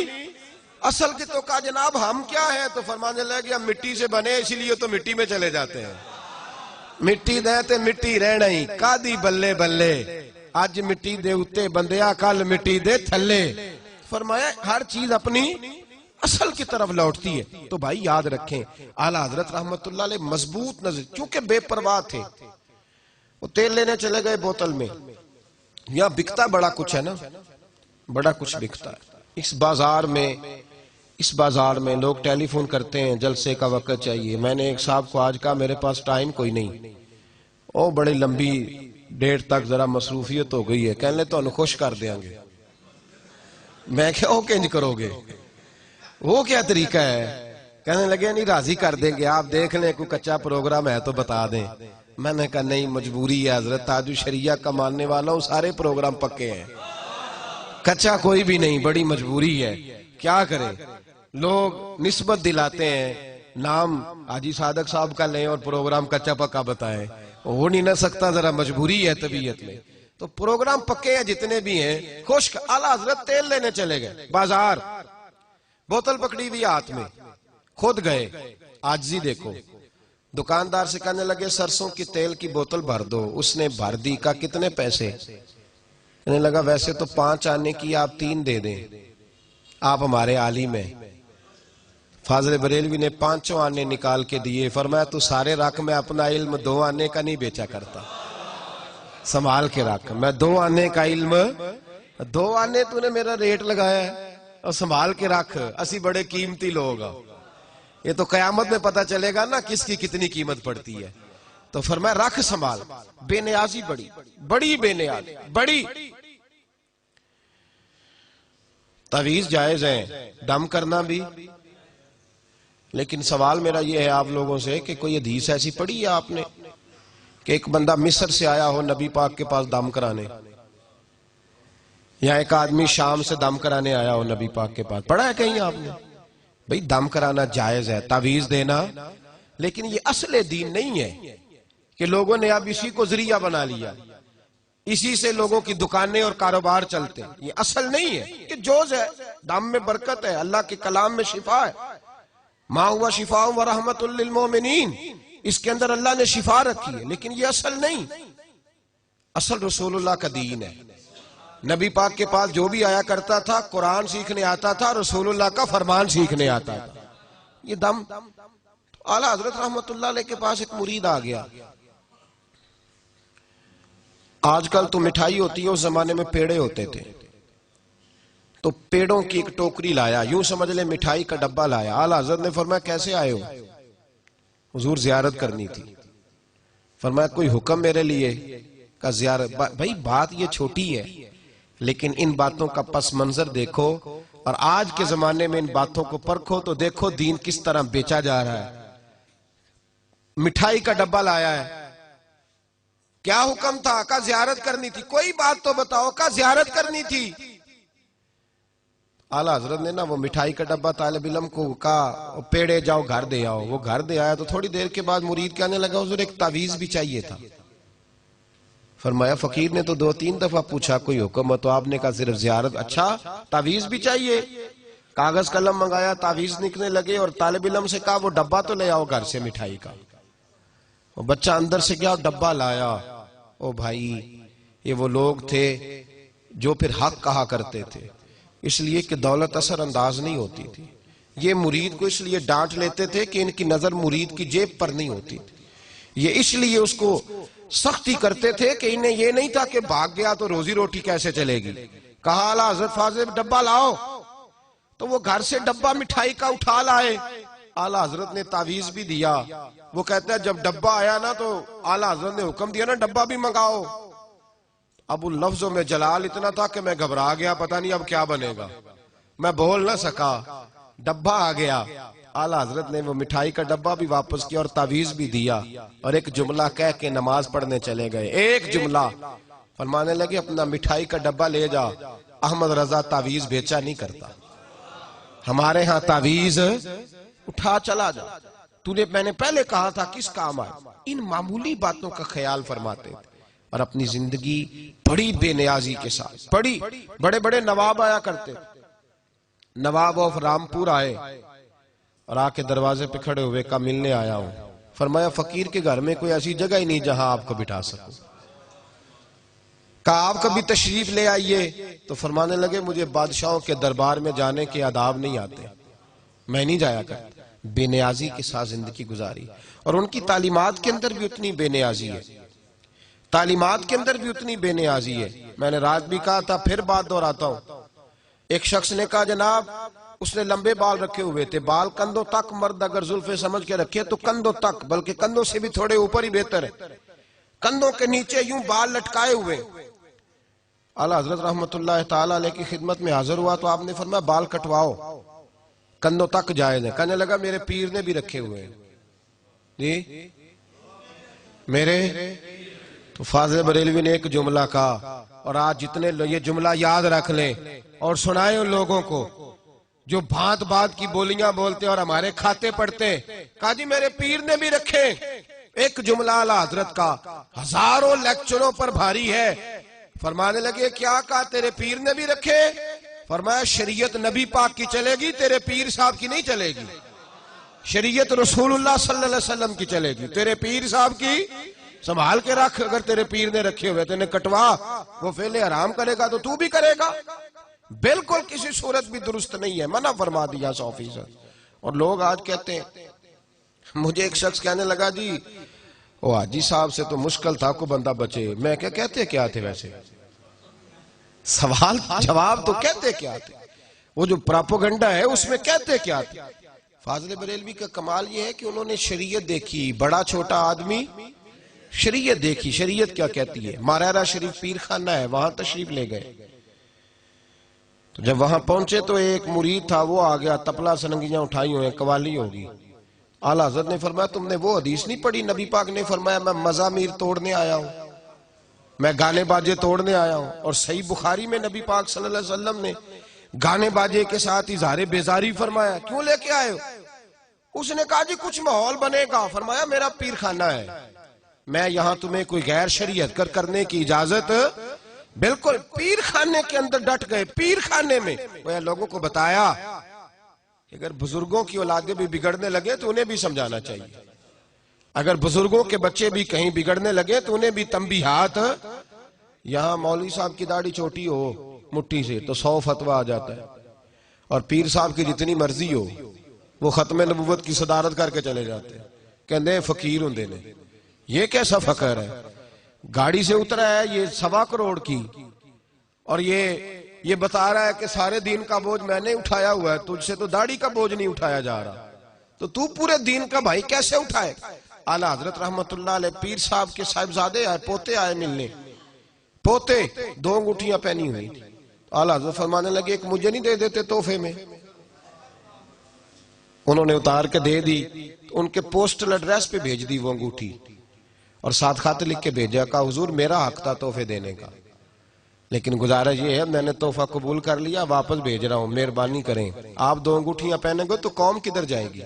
S1: اصل کی. تو کہا جناب ہم کیا ہیں؟ تو فرمانے لگے ہم مٹی سے بنے اسی لیے تو مٹی میں چلے جاتے ہیں. مٹی دے تے مٹی رہنا ہی کادی بلے بلے, آج مٹی دے اتے بندیا کل مٹی دے تھلے. فرمایا ہر چیز اپنی اصل کی طرف لوٹتی ہے. تو بھائی یاد رکھیں اعلیٰ حضرت رحمت اللہ علیہ مضبوط نظر, چونکہ بے پرواہ تھے. وہ تیل لینے چلے گئے بوتل میں, یہاں بکتا بڑا کچھ ہے نا, بڑا کچھ بکتا ہے. اس بازار میں لوگ ٹیلی فون کرتے ہیں جلسے کا وقت چاہیے. میں نے ایک صاحب کو آج کہا میرے پاس ٹائم کوئی نہیں, او بڑی لمبی ڈیٹ تک ذرا مصروفیت ہو گئی ہے, کہنے لے تو انہوں خوش کر دیں گے. میں کہا او کنج کرو گے, وہ کیا طریقہ ہے؟ کہنے لگے نہیں راضی کر دیں گے, آپ دیکھ لیں کوئی کچا پروگرام ہے تو بتا دیں. میں نے کہا نہیں مجبوری ہے حضرت, تاج الشریعہ کا ماننے والا ہوں, سارے پروگرام پکے ہیں, کچا کوئی بھی نہیں, بڑی مجبوری ہے. کیا کریں, لوگ نسبت دلاتے ہیں, نام حاجی صادق صاحب کا لیں اور پروگرام کچا پکا بتائیں, ہو نہیں نہ سکتا, ذرا مجبوری ہے طبیعت میں. تو پروگرام پکے ہیں جتنے بھی ہیں، خشک، اعلیٰ حضرت تیل لینے چلے گئے بازار، بوتل پکڑی ہوئی ہاتھ میں، خود گئے، عاجزی دیکھو، دکاندار سے کہنے لگے سرسوں کی تیل کی بوتل بھر دو، اس نے بھر دی، کہا کتنے پیسے؟ کہنے لگا ویسے تو 5 آنے کی، آپ 3 دے دیں، آپ ہمارے عالم ہیں۔ فاضل بریلوی نے 5 آنے نکال کے دیے، فرمایا تو سارے رکھ، میں اپنا علم 2 آنے کا نہیں بیچا کرتا، سنبھال کے رکھ، میں 2 آنے کا علم، 2 آنے تو نے میرا ریٹ لگایا ہے اور سنبھال کے رکھ، اسی بڑے قیمتی لوگ، یہ تو قیامت میں پتہ چلے گا نا کس کی کتنی قیمت پڑتی ہے۔ تو فرمایا رکھ سنبھال، بے نیازی بڑی بڑی بے نیازی بڑی۔ تعویذ جائز ہے، دم کرنا بھی، لیکن سوال میرا یہ ہے آپ لوگوں سے کہ کوئی حدیث ایسی پڑھی ہے آپ نے کہ ایک بندہ مصر سے آیا ہو نبی پاک کے پاس دم کرانے، یا ایک آدمی شام سے دم کرانے آیا ہو نبی پاک کے پاس؟ پڑھا ہے کہیں آپ نے؟ بھئی دم کرانا جائز ہے، تعویذ دینا، لیکن یہ اصل دین نہیں ہے کہ لوگوں نے اب اسی کو ذریعہ بنا لیا، اسی سے لوگوں کی دکانیں اور کاروبار چلتے ہیں، یہ اصل نہیں ہے، یہ جوز ہے، دم میں برکت ہے، اللہ کے کلام میں شفا ہے، ما ہوا شفاء و رحمت للمومنین، اس کے اندر اللہ نے شفا رکھی ہے، لیکن یہ اصل نہیں، اصل رسول اللہ کا دین ہے۔ نبی پاک کے پاس جو بھی آیا کرتا تھا قرآن سیکھنے آتا تھا، رسول اللہ کا فرمان سیکھنے آتا تھا، یہ دم۔ اعلیٰ حضرت رحمت اللہ علیہ کے پاس ایک مرید آ گیا، آج کل تو مٹھائی ہوتی ہے، اس زمانے میں پیڑے ہوتے تھے، تو پیڑوں کی ایک ٹوکری لایا، یوں سمجھ لے مٹھائی کا ڈبہ لایا۔ اعلیٰ حضرت نے فرمایا کیسے آئے ہو؟ حضور زیارت کرنی تھی۔ فرمایا کوئی حکم میرے لیے؟ کا زیارت؟ بھائی بات یہ چھوٹی ہے، لیکن ان باتوں کا پس منظر دیکھو، اور آج کے زمانے میں ان باتوں کو پرکھو تو دیکھو دین کس طرح بیچا جا رہا ہے۔ مٹھائی کا ڈبہ لایا ہے، کیا حکم تھا؟ کا زیارت کرنی تھی۔ کوئی بات تو بتاؤ، کا زیارت کرنی تھی۔ اعلیٰ حضرت نے نا وہ مٹھائی کا ڈبہ طالب علم کو کہا پیڑے جاؤ گھر دے آؤ، وہ گھر دے آیا، تو تھوڑی دیر کے بعد مرید کہنے لگا حضور ایک تعویذ بھی چاہیے تھا۔ فرمایا فقیر نے تو 2-3 دفعہ پوچھا کوئی حکم ہے، تو آپ نے کہا صرف زیارت؟ اچھا تعویذ بھی چاہیے؟ کاغذ قلم منگایا، تعویذ لکھنے لگے، اور طالب علم سے کہا وہ ڈبہ تو لے آؤ گھر سے مٹھائی کا۔ وہ بچہ اندر سے گیا ڈبہ لایا۔ او بھائی یہ وہ لوگ تھے جو پھر حق کہا کرتے تھے، اس لیے کہ دولت اثر انداز نہیں ہوتی تھی، یہ مرید کو اس لیے ڈانٹ لیتے تھے کہ ان کی نظر مرید کی جیب پر نہیں ہوتی تھی، یہ اس لیے اس کو سختی کرتے تھے کہ انہیں یہ نہیں تھا کہ بھاگ گیا تو روزی روٹی کیسے چلے گی۔ کہا اعلیٰ حضرت فاضل ڈبہ لاؤ، تو وہ گھر سے ڈبہ مٹھائی کا اٹھا لائے۔ اعلیٰ حضرت نے تعویذ بھی دیا۔ وہ کہتا ہے جب ڈبہ آیا نا تو اعلیٰ حضرت نے حکم دیا نا ڈبہ بھی منگاؤ۔ اب ان لفظوں میں جلال اتنا تھا کہ میں گھبرا گیا، پتہ نہیں اب کیا بنے گا، میں بول نہ سکا۔ ڈبہ آ گیا، اعلیٰ حضرت نے وہ مٹھائی کا ڈبہ بھی واپس کیا اور تعویذ بھی دیا، اور ایک جملہ کہہ کے نماز پڑھنے چلے گئے۔ ایک جملہ فرمانے لگے اپنا مٹھائی کا ڈبہ لے جا، احمد رضا تعویذ بیچا نہیں کرتا، ہمارے ہاں تعویذ اٹھا چلا جا، میں نے پہلے کہا تھا کس کام آئے۔ ان معمولی باتوں کا خیال فرماتے اور اپنی زندگی بڑی بے نیازی کے ساتھ، بڑے بڑے نواب آیا کرتے، نواب آف رامپور آئے اور آ کے دروازے پہ کھڑے ہوئے، کہا ملنے آیا ہوں۔ فرمایا فقیر کے گھر میں کوئی ایسی جگہ ہی نہیں جہاں آپ کو بٹھا سکوں، کہا آپ کبھی تشریف لے آئیے، تو فرمانے لگے مجھے بادشاہوں کے دربار میں جانے کے آداب نہیں آتے، میں نہیں جایا کرتا۔ بے نیازی کے ساتھ زندگی گزاری، اور ان کی تعلیمات کے اندر بھی اتنی بے نیازی ہے، تعلیمات کے اندر بھی اتنی بے نیازی ہے۔ میں نے رات بھی کہا تھا، پھر بات دہراتا ہوں۔ ایک شخص نے کہا جناب، اس نے لمبے بال رکھے ہوئے تھے، بال کندھوں تک، مرد اگر زلفیں سمجھ کے رکھے تو کندھوں تک، بلکہ کندھوں سے بھی تھوڑے اوپر ہی بہتر ہے، کندھوں کے نیچے یوں بال لٹکائے ہوئے۔ اعلیٰ حضرت رحمت اللہ تعالیٰ علیہ کی خدمت میں حاضر ہوا تو آپ نے فرمایا بال کٹواؤ، کندھوں تک جائز ہے۔ کہنے لگا میرے پیر نے بھی رکھے ہوئے ہیں جی میرے، تو فاضل بریلوی نے ایک جملہ کہا، اور آج جتنے یہ جملہ یاد رکھ لیں اور سنائیں ان لوگوں کو جو بھانت بھانت کی بولیاں بولتے اور ہمارے کھاتے پڑتے۔ کہا جی میرے پیر نے بھی رکھے۔ ایک جملہ اعلیٰ حضرت کا ہزاروں لیکچروں پر بھاری ہے، فرمانے لگے کیا کہا تیرے پیر نے بھی رکھے؟ فرمایا شریعت نبی پاک کی چلے گی، تیرے پیر صاحب کی نہیں چلے گی، شریعت رسول اللہ صلی اللہ علیہ وسلم کی چلے گی، تیرے پیر صاحب کی سنبھال کے رکھ، اگر تیرے پیر نے رکھے ہوئے تینے کٹوا، وہ فعل حرام کرے گا تو تو بھی کرے گا، بالکل کسی صورت بھی درست نہیں ہے، منع فرما دیا 100%۔ اور لوگ آج کہتے ہیں، مجھے ایک شخص کہنے لگا جی وہ حاجی صاحب سے تو مشکل تھا کو بندہ بچے، میں کہتے کیا تھے ویسے؟ سوال جواب تو کہتے کیا تھے؟ وہ جو پراپوگنڈا ہے اس میں کہتے کیا تھے؟ فاضل بریلوی کا کمال یہ ہے کہ انہوں نے شریعت دیکھی، بڑا چھوٹا آدمی شریعت دیکھی، شریعت کیا کہتی ہے۔ ماریرا شریف پیر خانہ ہے، وہاں تشریف لے گئے، تو جب وہاں پہنچے تو ایک مرید تھا، وہ آ گیا، تپلا سنگیاں اٹھائی ہوئے، قوالی ہوگی۔ اعلیٰ حضرت نے فرمایا تم نے وہ حدیث نہیں پڑھی؟ نبی پاک نے فرمایا میں مزامیر توڑنے آیا ہوں، میں گانے باجے توڑنے آیا ہوں۔ اور صحیح بخاری میں نبی پاک صلی اللہ علیہ وسلم نے گانے باجے کے ساتھ اظہار بیزاری فرمایا، کیوں لے کے آئے ہو؟ اس نے کہا جی کچھ ماحول بنے گا۔ فرمایا میرا پیر خانہ ہے، میں یہاں تمہیں کوئی غیر شریعت کرنے کی اجازت، بالکل پیر خانے کے اندر ڈٹ گئے، پیر خانے میں۔ وہ لوگوں کو بتایا کہ اگر بزرگوں کی اولادیں بھی بگڑنے لگے تو انہیں بھی سمجھانا چاہیے، اگر بزرگوں کے بچے بھی کہیں بگڑنے لگے تو انہیں بھی تنبیہات۔ یہاں مولوی صاحب کی داڑھی چھوٹی ہو مٹھی سے تو 100 فتویٰ آ جاتا ہے، اور پیر صاحب کی جتنی مرضی ہو وہ ختم نبوت کی صدارت کر کے چلے جاتے ہیں، کہندے ہیں فقیر ہوں دینے۔ یہ کیسا فقر ہے؟ گاڑی سے اترا ہے یہ 1.25 کروڑ کی، اور یہ بتا رہا ہے کہ سارے دین کا بوجھ میں نے اٹھایا ہوا ہے، تجھ سے تو داڑھی کا بوجھ نہیں اٹھایا جا رہا، تو پورے دین کا بھائی کیسے اٹھائے؟ اعلیٰ حضرت رحمت اللہ علیہ پیر صاحب کے صاحبزادے آئے، پوتے آئے ملنے، پوتے 2 انگوٹھیاں پہنی ہوئی، اعلیٰ حضرت فرمانے لگے ایک مجھے نہیں دے دیتے تحفے میں؟ انہوں نے اتار کے دے دی، ان کے پوسٹل ایڈریس پہ بھیج دی وہ انگوٹھی، اور ساتھ خط لکھ کے بھیجا، کہا حضور میرا حق تھا تحفے دینے کا، لیکن گزارش یہ ہے میں نے تحفہ قبول کر لیا، واپس بھیج رہا ہوں، مہربانی کریں۔ آپ 2 انگوٹھیاں پہنیں گے تو قوم کدھر جائے گی؟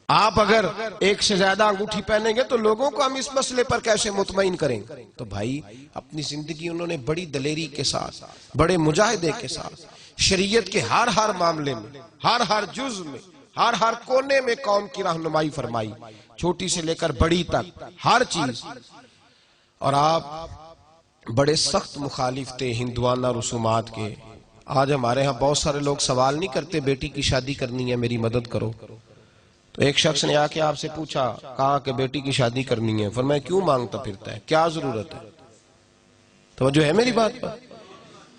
S1: آپ اگر ایک سے زیادہ انگوٹھی پہنیں گے تو لوگوں کو ہم اس مسئلے پر کیسے مطمئن کریں؟ تو بھائی اپنی زندگی انہوں نے بڑی دلیری کے ساتھ، بڑے مجاہدے کے ساتھ، شریعت کے ہر معاملے میں، ہر جز میں، ہر کونے میں قوم کی رہنمائی فرمائی، چھوٹی سے لے کر بڑی تک ہر چیز۔ اور آپ بڑے سخت مخالف تھے ہندوانہ رسومات کے۔ آج ہمارے ہاں بہت سارے لوگ سوال نہیں کرتے بیٹی کی شادی کرنی ہے میری مدد کرو، تو ایک شخص نے آ کے آپ سے پوچھا، کہا کہ بیٹی کی شادی کرنی ہے، فرمایا کیوں مانگتا پھرتا ہے، کیا ضرورت ہے؟ توجہ ہے میری بات پر؟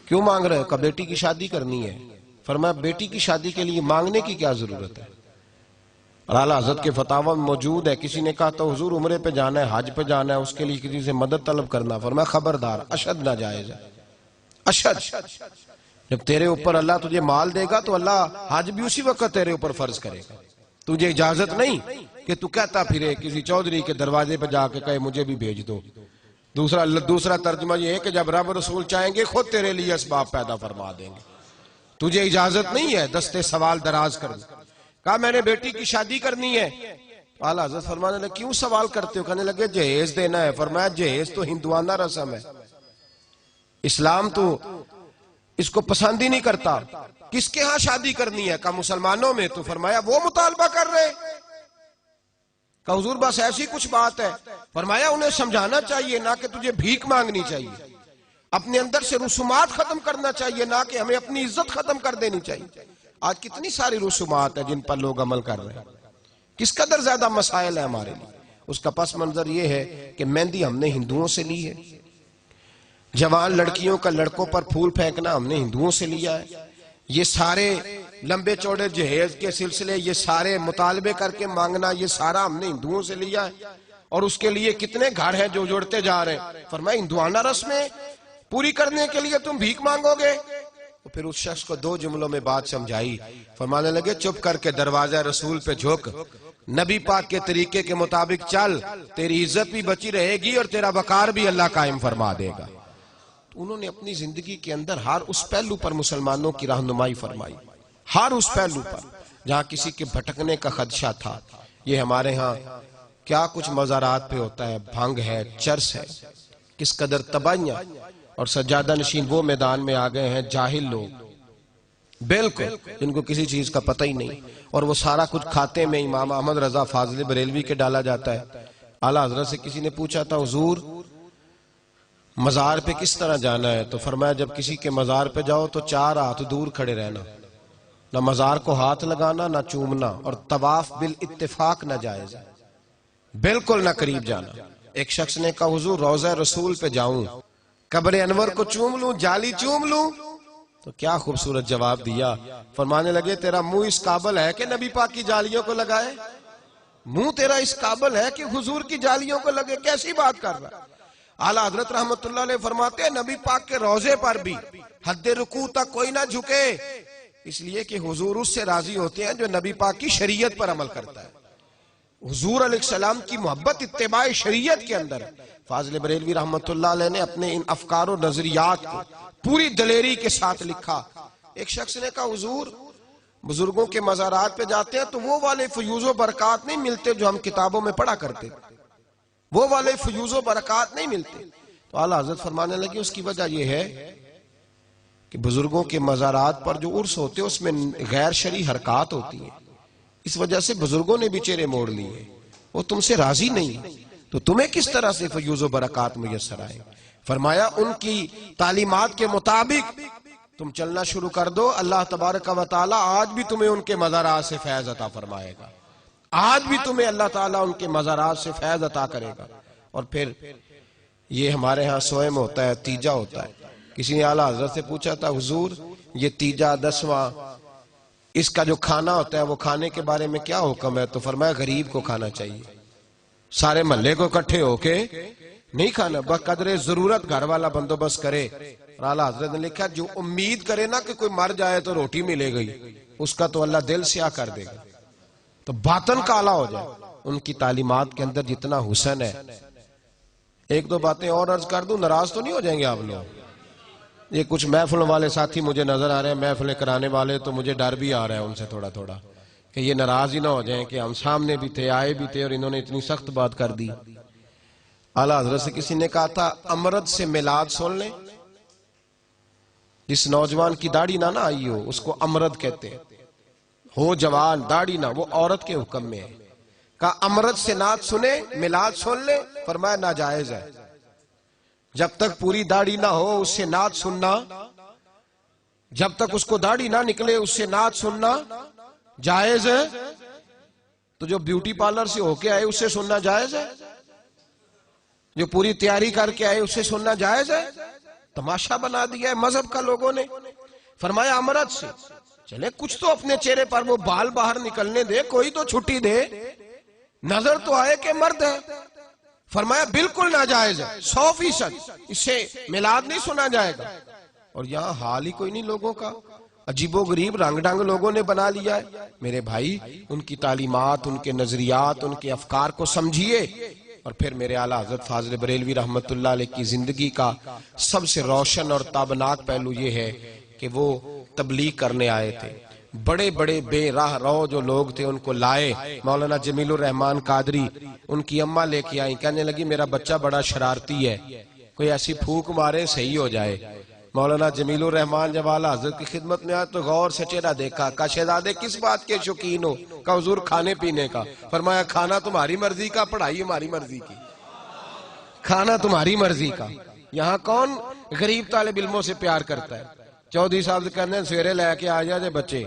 S1: کیوں مانگ رہے ہو؟ کہ بیٹی کی شادی کرنی ہے۔ فرمایا بیٹی کی شادی کے لیے مانگنے کی کیا ضرورت ہے؟ اور اعلیٰ حضرت کے فتاوی میں موجود ہے، کسی نے کہا تو حضور عمرے پہ جانا ہے، حج پہ جانا ہے، اس کے لیے کسی سے مدد طلب کرنا، فرمایا خبردار، اشد ناجائز ہے، اشد۔ جب تیرے اوپر اللہ تجھے مال دے گا تو اللہ حج بھی اسی وقت تیرے اوپر فرض کرے گا، تجھے اجازت نہیں کہ تو کہتا پھرے کسی چودھری کے دروازے پہ جا کے کہے مجھے بھی بھیج دو۔ دوسرا ترجمہ یہ ہے کہ جب رب رسول چاہیں گے خود تیرے لیے اسباب پیدا فرما دیں گے، تجھے اجازت نہیں ہے دستے سوال دراز کرنا۔ کہا میں نے بیٹی کی شادی کرنی ہے، اعلیٰ حضرت فرمانے لگے کیوں سوال کرتے ہو؟ کہنے لگے جہیز دینا ہے۔ فرمایا جہیز تو ہندوانہ رسم ہے، اسلام تو اس کو پسند ہی نہیں کرتا، کس کے ہاں شادی کرنی ہے؟ کہا مسلمانوں میں۔ تو فرمایا وہ مطالبہ کر رہے؟ کہا حضور بس ایسی کچھ بات ہے۔ فرمایا انہیں سمجھانا چاہیے، نہ کہ تجھے بھیک مانگنی چاہیے، اپنے اندر سے رسومات ختم کرنا چاہیے، نہ کہ ہمیں اپنی عزت ختم کر دینی چاہیے۔ آج کتنی ساری رسومات ہیں جن پر لوگ عمل کر رہے ہیں، کس قدر زیادہ مسائل ہیں ہمارے لیے۔ اس کا پس منظر یہ ہے کہ مہندی ہم نے ہندوؤں سے لی ہے، جوان لڑکیوں کا لڑکوں پر پھول پھینکنا ہم نے ہندوؤں سے لیا ہے، یہ سارے لمبے چوڑے جہیز کے سلسلے، یہ سارے مطالبے کر کے مانگنا، یہ سارا ہم نے ہندوؤں سے لیا ہے، اور اس کے لیے کتنے گھر ہیں جو جوڑتے جا رہے ہیں۔ فرمایا ہندوانہ رسمیں پوری کرنے کے لیے تم بھیک مانگو گے؟ تو پھر اس شخص کو 2 جملوں میں بات سمجھائی، فرمانے لگے چپ کر کے دروازہ رسول پہ جھک، نبی پاک کے طریقے کے مطابق چل، تیری عزت بھی بچی رہے گی اور تیرا وقار بھی اللہ قائم فرما دے گا۔ انہوں نے اپنی زندگی کے اندر ہر اس پہلو پر مسلمانوں کی رہنمائی فرمائی، ہر اس پہلو پر جہاں کسی کے بھٹکنے کا خدشہ تھا۔ یہ ہمارے ہاں کیا کچھ مزارات پہ ہوتا ہے، بھنگ ہے، چرس ہے، کس قدر تباہیاں۔ اور سجادہ نشین وہ میدان میں آ گئے ہیں جاہل لوگ، بالکل جن کو کسی چیز کا پتہ ہی نہیں، اور وہ سارا کچھ کھاتے میں امام احمد رضا فاضل بریلوی کے ڈالا جاتا ہے۔ اعلیٰ حضرت سے کسی نے پوچھا تھا حضور مزار پہ کس طرح جانا ہے؟ تو فرمایا جب کسی کے مزار پہ جاؤ تو 4 ہاتھ دور کھڑے رہنا، نہ مزار کو ہاتھ لگانا نہ چومنا، اور طواف بالاتفاق نہ جائز ہے، بالکل نہ قریب جانا۔ ایک شخص نے کہا حضور روضہ رسول پہ جاؤں، قبر انور کو چوم لوں، جالی چوم لوں؟ تو کیا خوبصورت جواب دیا، فرمانے لگے تیرا منہ اس قابل ہے کہ نبی پاک کی جالیوں کو لگائے؟ منہ تیرا اس قابل ہے کہ حضور کی جالیوں کو لگے؟ کیسی بات کر رہا ہے؟ اعلیٰ حضرت رحمت اللہ علیہ فرماتے ہیں نبی پاک کے روضے پر بھی حد رکوع تک کوئی نہ جھکے، اس لیے کہ حضور اس سے راضی ہوتے ہیں جو نبی پاک کی شریعت پر عمل کرتا ہے۔ حضور علیہ السلام کی محبت اتباع شریعت کے اندر ہے۔ فاضل بریلوی رحمت اللہ علیہ نے اپنے ان افکار و نظریات کو پوری دلیری کے ساتھ لکھا۔ ایک شخص نے کہا حضور بزرگوں کے مزارات پہ جاتے ہیں تو وہ والے فیوز و برکات نہیں ملتے جو ہم کتابوں میں پڑھا کرتے، وہ والے فیوز و برکات نہیں ملتے۔ تو اعلیٰ حضرت فرمانے لگے اس کی وجہ یہ ہے کہ بزرگوں کے مزارات پر جو عرس ہوتے ہیں اس میں غیر شرعی حرکات ہوتی ہیں، اس وجہ سے بزرگوں نے بھی چہرے موڑ لیے، وہ تم سے راضی نہیں، تو تمہیں کس طرح سے فیوز و برکات میسر آئے؟ فرمایا ان کی تعلیمات کے مطابق تم چلنا شروع کر دو، اللہ تبارک و تعالی آج بھی تمہیں ان کے مزارات سے فیض عطا فرمائے گا، آج بھی تمہیں اللہ تعالیٰ ان کے مزارات سے فیض عطا کرے گا۔ اور پھر یہ ہمارے ہاں سوئم ہوتا ہے، تیجا ہوتا ہے۔ کسی نے اعلیٰ حضرت سے پوچھا تھا حضور یہ تیجا 10واں اس کا جو کھانا ہوتا ہے وہ کھانے کے بارے میں کیا حکم ہے؟ تو فرمایا غریب کو کھانا چاہیے، سارے محلے کو اکٹھے ہو کے نہیں کھانا، بقدر ضرورت گھر والا بندوبست کرے۔ اور اعلیٰ حضرت نے لکھا جو امید کرے نا کہ کوئی مر جائے تو روٹی ملے گئی، اس کا تو اللہ دل سیاہ کر دے گا، تو باطن کالا ہو جائے۔ ان کی تعلیمات کے اندر جتنا حسن ہے۔ ایک دو باتیں اور عرض کر دوں، ناراض تو نہیں ہو جائیں گے آپ لوگ؟ یہ کچھ محفلوں والے ساتھی مجھے نظر آ رہے ہیں، محفلیں کرانے والے، تو مجھے ڈر بھی آ رہا ہے ان سے تھوڑا تھوڑا کہ یہ ناراض ہی نہ ہو جائیں کہ ہم سامنے بھی تھے، آئے بھی تھے، اور انہوں نے اتنی سخت بات کر دی۔ اعلیٰ حضرت سے کسی نے کہا تھا امرد سے میلاد سن لیں، جس نوجوان کی داڑھی نہ آئی ہو اس کو امرد کہتے ہیں، ہو جوان داڑھی نہ، وہ عورت کے حکم میں ہے۔ کہا امرد سے نعت سنے، میلاد سن لے؟ فرمایا ناجائز ہے، جب تک پوری داڑھی نہ ہو اس سے نعت سننا، جب تک اس کو داڑھی نہ نکلے اس سے نعت سننا جائز ہے۔ تو جو بیوٹی پارلر سے ہو کے آئے اس سے سننا جائز ہے، جو پوری تیاری کر کے آئے اس سے سننا جائز ہے؟ تماشا بنا دیا ہے مذہب کا لوگوں نے۔ فرمایا امرد سے، چلے کچھ تو اپنے چہرے پر وہ بال باہر نکلنے دے، کوئی تو چھٹی دے، نظر تو آئے کہ مرد ہے۔ فرمایا بالکل ناجائز ہے، 100%، اس سے میلاد نہیں سنا جائے گا۔ اور یہاں حال ہی کوئی نہیں لوگوں کا، عجیب و غریب رنگ ڈنگ لوگوں نے بنا لیا ہے۔ میرے بھائی ان کی تعلیمات، ان کے نظریات، ان کے افکار کو سمجھیے۔ اور پھر میرے اعلیٰ حضرت فاضل بریلوی رحمت اللہ علیہ کی زندگی کا سب سے روشن اور تابناک پہلو یہ ہے کہ وہ تبلیغ کرنے آئے تھے، بڑے بڑے بے راہ رو جو لوگ تھے ان کو لائے۔ مولانا جمیل الرحمان قادری ان کی اماں لے کے آئیں، کہنے لگی میرا بچہ بڑا شرارتی ہے، کوئی ایسی پھونک مارے صحیح ہو جائے۔ مولانا جمیل الرحمان جب اعلیٰ حضرت کی خدمت میں آئے تو غور سے چہرہ دیکھا، کہا شہزادے کس بات کے شوقین ہو؟ کہا حضور کھانے پینے کا۔ فرمایا کھانا تمہاری مرضی کا، پڑھائی ہماری مرضی کی، کھانا تمہاری مرضی کا۔ یہاں کون غریب طالب علموں سے پیار کرتا ہے؟ چودھری صاحب سے کہنے سویرے لے کے آ جا جے بچے،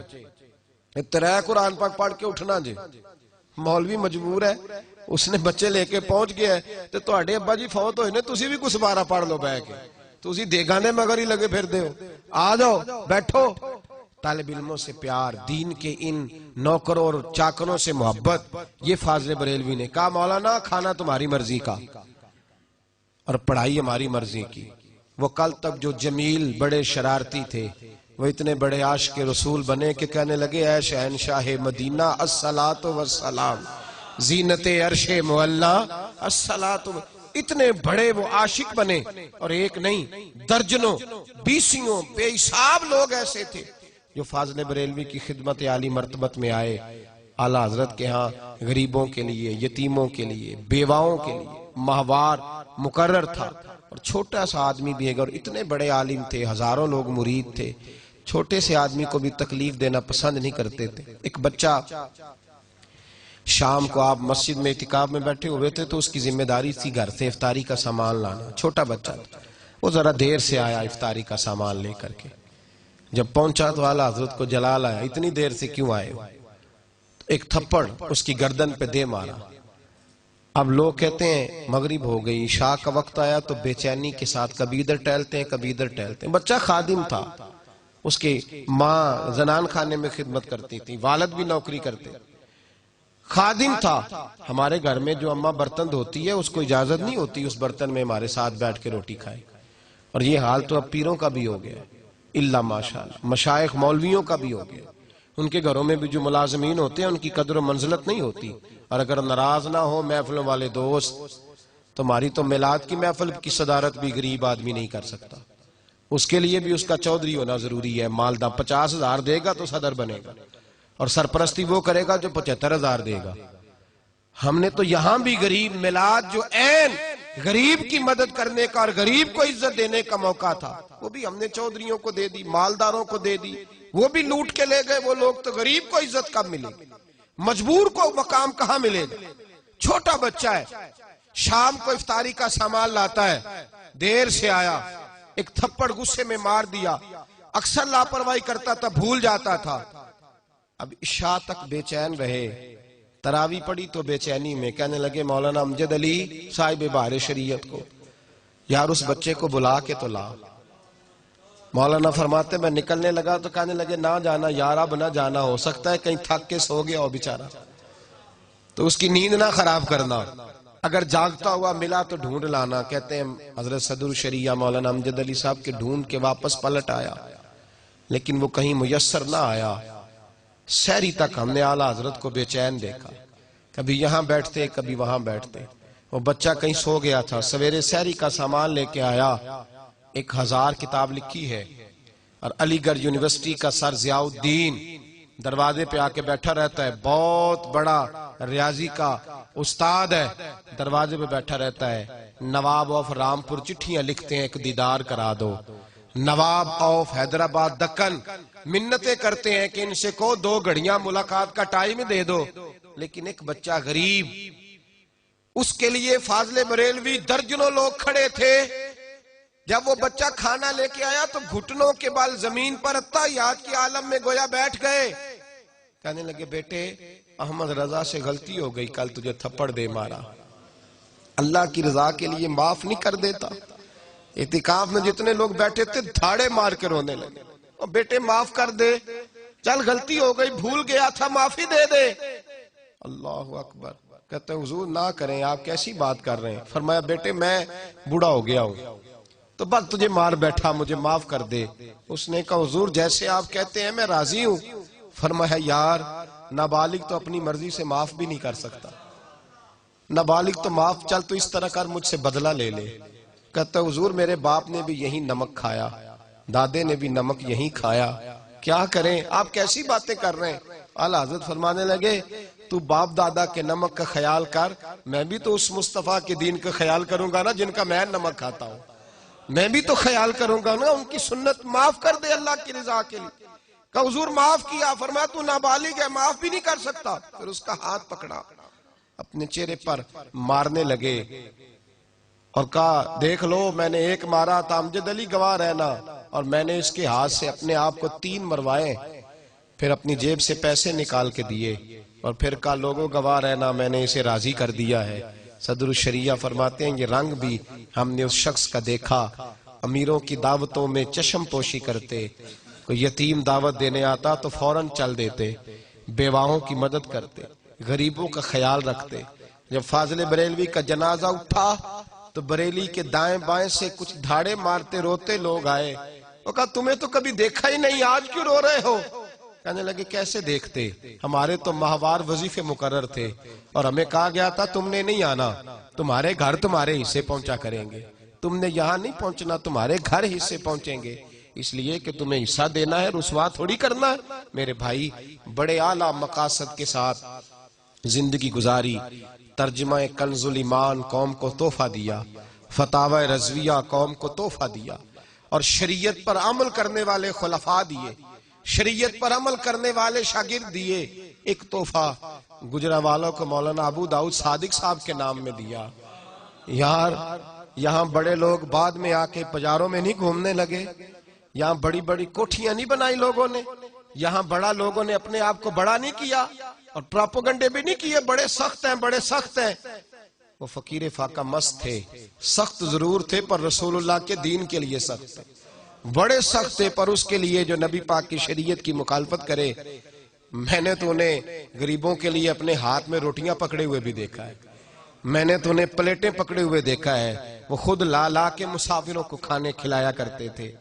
S1: اترا قرآن پاک پڑھ کے اٹھنا جے۔ مولوی مجبور ہے، اس نے بچے لے کے پہنچ گیا ہے، تو تہاڈے ابا جی فوت ہوئے نے، تسی بھی کچھ بارہ پڑھ لو بہ کے، تسی دیگانے مگر ہی لگے پھر دے ہو، آ جاؤ بیٹھو۔ طالب علموں سے پیار، دین کے ان نوکروں اور چاکروں سے محبت، یہ فاضل بریلوی نے کہا مولانا کھانا تمہاری مرضی کا اور پڑھائی ہماری مرضی کی۔ وہ کل تک جو جمیل بڑے شرارتی تھے وہ اتنے بڑے عاشق رسول بنے کہ کہنے لگے اے شہنشاہ مدینہ الصلاۃ والسلام، زینت عرش معلا الصلاۃ، اتنے بڑے وہ عاشق بنے۔ اور ایک نہیں درجنوں بیسیوں بے حساب لوگ ایسے تھے جو فاضل بریلوی کی خدمت عالی مرتبت میں آئے۔ اعلیٰ حضرت کے ہاں غریبوں کے لیے، یتیموں کے لیے، بیواؤں کے لیے ماہوار مقرر تھا، اور چھوٹا سا آدمی بھی ہے، اور اتنے بڑے عالم تھے، ہزاروں لوگ مرید تھے، چھوٹے سے آدمی کو بھی تکلیف دینا پسند نہیں کرتے تھے۔ ایک بچہ شام کو آپ مسجد میں اعتکاف میں بیٹھے ہوئے تھے تو اس کی ذمہ داری تھی گھر سے افطاری کا سامان لانا، چھوٹا بچہ تھا، وہ ذرا دیر سے آیا افطاری کا سامان لے کر کے، جب پہنچا تو اعلیٰ حضرت کو جلال آیا، اتنی دیر سے کیوں آئے ہو؟ ایک تھپڑ اس کی گردن پہ دے مارا۔ اب لوگ کہتے ہیں مغرب ہو گئی، عشاء کا وقت آیا تو بے چینی کے ساتھ کبھی ادھر ٹہلتے ہیں کبھی ادھر ٹہلتے ہیں۔ بچہ خادم تھا، اس کی ماں زنان خانے میں خدمت کرتی تھی، والد بھی نوکری کرتے، خادم تھا۔ ہمارے گھر میں جو اماں برتن دھوتی ہے اس کو اجازت نہیں ہوتی اس برتن میں ہمارے ساتھ بیٹھ کے روٹی کھائے، اور یہ حال تو اب پیروں کا بھی ہو گیا، اللہ ماشاءاللہ مشائخ مولویوں کا بھی ہو گیا۔ ان کے گھروں میں بھی جو ملازمین ہوتے ہیں ان کی قدر و منزلت نہیں ہوتی، اور اگر ناراض نہ ہو محفلوں والے دوست تو ہماری تو میلاد کی محفل کی صدارت بھی غریب آدمی نہیں کر سکتا، اس کے لیے بھی اس کا چودھری ہونا ضروری ہے، مالدہ 50,000 دے گا تو صدر بنے گا، اور سرپرستی وہ کرے گا جو 75,000 دے گا۔ ہم نے تو یہاں بھی غریب میلاد جو عین غریب کی مدد کرنے کا اور غریب کو عزت دینے کا موقع تھا وہ بھی ہم نے چودھریوں کو دے دی، مالداروں کو دے دی، وہ بھی لوٹ کے لے گئے وہ لوگ، تو غریب کو عزت کب ملے گی؟ مجبور کو مقام کہاں ملے گا؟ چھوٹا بچہ ہے، شام کو افطاری کا سامان لاتا ہے، دیر سے آیا، ایک تھپڑ غصے میں مار دیا، اکثر لاپرواہی کرتا تھا، بھول جاتا تھا۔ اب عشاء تک بے چین رہے، تراویح پڑھی تو بے چینی میں کہنے لگے مولانا امجد علی صاحب بہار شریعت کو، یار اس بچے کو بلا کے تو لا۔ مولانا فرماتے میں نکلنے لگا تو کہنے لگے نہ جانا یار، اب نہ جانا، ہو سکتا ہے کہیں تھک کے سو گیا ہو بیچارہ، تو اس کی نیند نہ خراب کرنا، اگر جاگتا ہوا ملا تو ڈھونڈ لانا۔ کہتے ہیں حضرت صدر الشریعہ مولانا امجد علی صاحب کے ڈھونڈ کے واپس پلٹ آیا، لیکن وہ کہیں میسر نہ آیا۔ سحری تک ہم نے اعلیٰ حضرت کو بے چین دیکھا، کبھی یہاں بیٹھتے کبھی وہاں بیٹھتے، وہ بچہ کہیں سو گیا تھا، سویرے سحری کا سامان لے کے آیا، 1000 کتاب لکھی ہے، اور علی گڑھ یونیورسٹی کا سر ضیاء الدین دروازے پہ آ کے بیٹھا رہتا ہے، بہت بڑا ریاضی کا استاد ہے، دروازے پہ بیٹھا رہتا ہے۔ نواب آف رامپور چٹھیاں لکھتے ہیں ایک دیدار کرا دو، نواب آف حیدرآباد دکن منتیں کرتے ہیں کہ ان سے کو 2 گھڑیاں ملاقات کا ٹائم دے دو، لیکن ایک بچہ غریب، اس کے لیے فاضل بریلوی درجنوں لوگ کھڑے تھے۔ جب وہ بچہ کھانا لے کے آیا تو گھٹنوں کے بال زمین پر اتحیات کی عالم میں گویا بیٹھ گئے، کہنے لگے بیٹے احمد رضا سے غلطی ہو گئی، کل تجھے تھپڑ دے مارا، اللہ کی رضا کے لیے معاف نہیں کر دیتا؟ اعتکاف میں جتنے لوگ بیٹھے تھے دھاڑے مار کے رونے لگے، اور بیٹے معاف کر دے، چل غلطی ہو گئی، بھول گیا تھا، معافی دے دے۔ اللہ اکبر، کہتے ہیں حضور نہ کریں، آپ کیسی بات کر رہے ہیں؟ فرمایا بیٹے میں بوڑھا ہو گیا ہوں تو بس تجھے مار بیٹھا، مجھے معاف کر دے۔ اس نے کہا حضور جیسے آپ کہتے ہیں میں راضی ہوں۔ فرمایا یار نابالغ تو اپنی مرضی سے معاف بھی نہیں کر سکتا، نابالغ تو معاف، چل تو اس طرح کر مجھ سے بدلہ لے لے۔ کہتا حضور میرے باپ نے بھی یہی نمک کھایا، دادے نے بھی نمک یہی کھایا، کیا کریں؟ آپ کیسی باتیں کر رہے ہیں؟ اعلیٰ حضرت فرمانے لگے تو باپ دادا کے نمک کا خیال کر، میں بھی تو اس مصطفیٰ کے دین کا خیال کروں گا نا جن کا میں نمک کھاتا ہوں، میں بھی تو خیال کروں گا نا، ان کی سنت معاف کر دے اللہ کی رضا کے لیے۔ کہ حضور معاف کیا، فرمایا تو نابالغ ہے معاف بھی نہیں کر سکتا۔ پھر اس کا ہاتھ پکڑا، اپنے چہرے پر مارنے لگے اور کہا دیکھ لو میں نے ایک مارا تھا، امجد علی گواہ رہنا، اور میں نے اس کے ہاتھ سے اپنے آپ کو 3 مروائے، پھر اپنی جیب سے پیسے نکال کے دیے، اور پھر کہا لوگوں گواہ رہنا میں نے اسے راضی کر دیا ہے۔ صدر الشریعہ فرماتے ہیں یہ رنگ بھی ہم نے اس شخص کا دیکھا، امیروں کی دعوتوں میں چشم پوشی کرتے، کوئی یتیم دعوت دینے آتا تو فوراً چل دیتے، بیواؤں کی مدد کرتے، غریبوں کا خیال رکھتے۔ جب فاضل بریلوی کا جنازہ اٹھا تو بریلی کے دائیں بائیں سے کچھ دھاڑے مارتے روتے لوگ آئے، وہ کہا تمہیں تو کبھی دیکھا ہی نہیں، آج کیوں رو رہے ہو؟ کہنے لگے کیسے دیکھتے، ہمارے تو ماہوار وظیفے مقرر تھے، اور ہمیں کہا گیا تھا تم نے نہیں آنا، تمہارے گھر تمہارے حصے پہنچا کریں گے، تم نے یہاں نہیں پہنچنا، تمہارے گھر حصے پہنچیں گے، اس لیے کہ تمہیں حصہ دینا ہے، رسوا تھوڑی کرنا ہے۔ میرے بھائی بڑے اعلیٰ مقاصد کے ساتھ زندگی گزاری، ترجمہ کنز الایمان قوم کو تحفہ دیا، فتاوی رضویہ قوم کو تحفہ دیا، اور شریعت پر عمل کرنے والے خلفاء دیے، شریعت پر عمل کرنے والے شاگرد دیے۔ ایک تحفہ گجرانوالوں کو مولانا ابو داؤد صادق صاحب کے نام میں دیا۔ یار یہاں بڑے لوگ بعد میں آ کے پجاروں میں نہیں گھومنے لگے، یہاں بڑی بڑی کوٹھیاں نہیں بنائی لوگوں نے، یہاں بڑا لوگوں نے اپنے آپ کو بڑا نہیں کیا اور پراپوگنڈے بھی نہیں کیے بڑے سخت ہیں بڑے سخت ہیں۔ وہ فقیر فاقہ مست تھے، سخت ضرور تھے پر رسول اللہ کے دین کے لیے سخت تھے، بڑے سخت تھے پر اس کے لیے جو نبی پاک کی شریعت کی مخالفت کرے۔ میں نے تو انہیں غریبوں کے لیے اپنے ہاتھ میں روٹیاں پکڑے ہوئے بھی دیکھا ہے، میں نے تو انہیں پلیٹیں پکڑے ہوئے دیکھا ہے، وہ خود لا لا کے مسافروں کو کھانے کھلایا کرتے تھے۔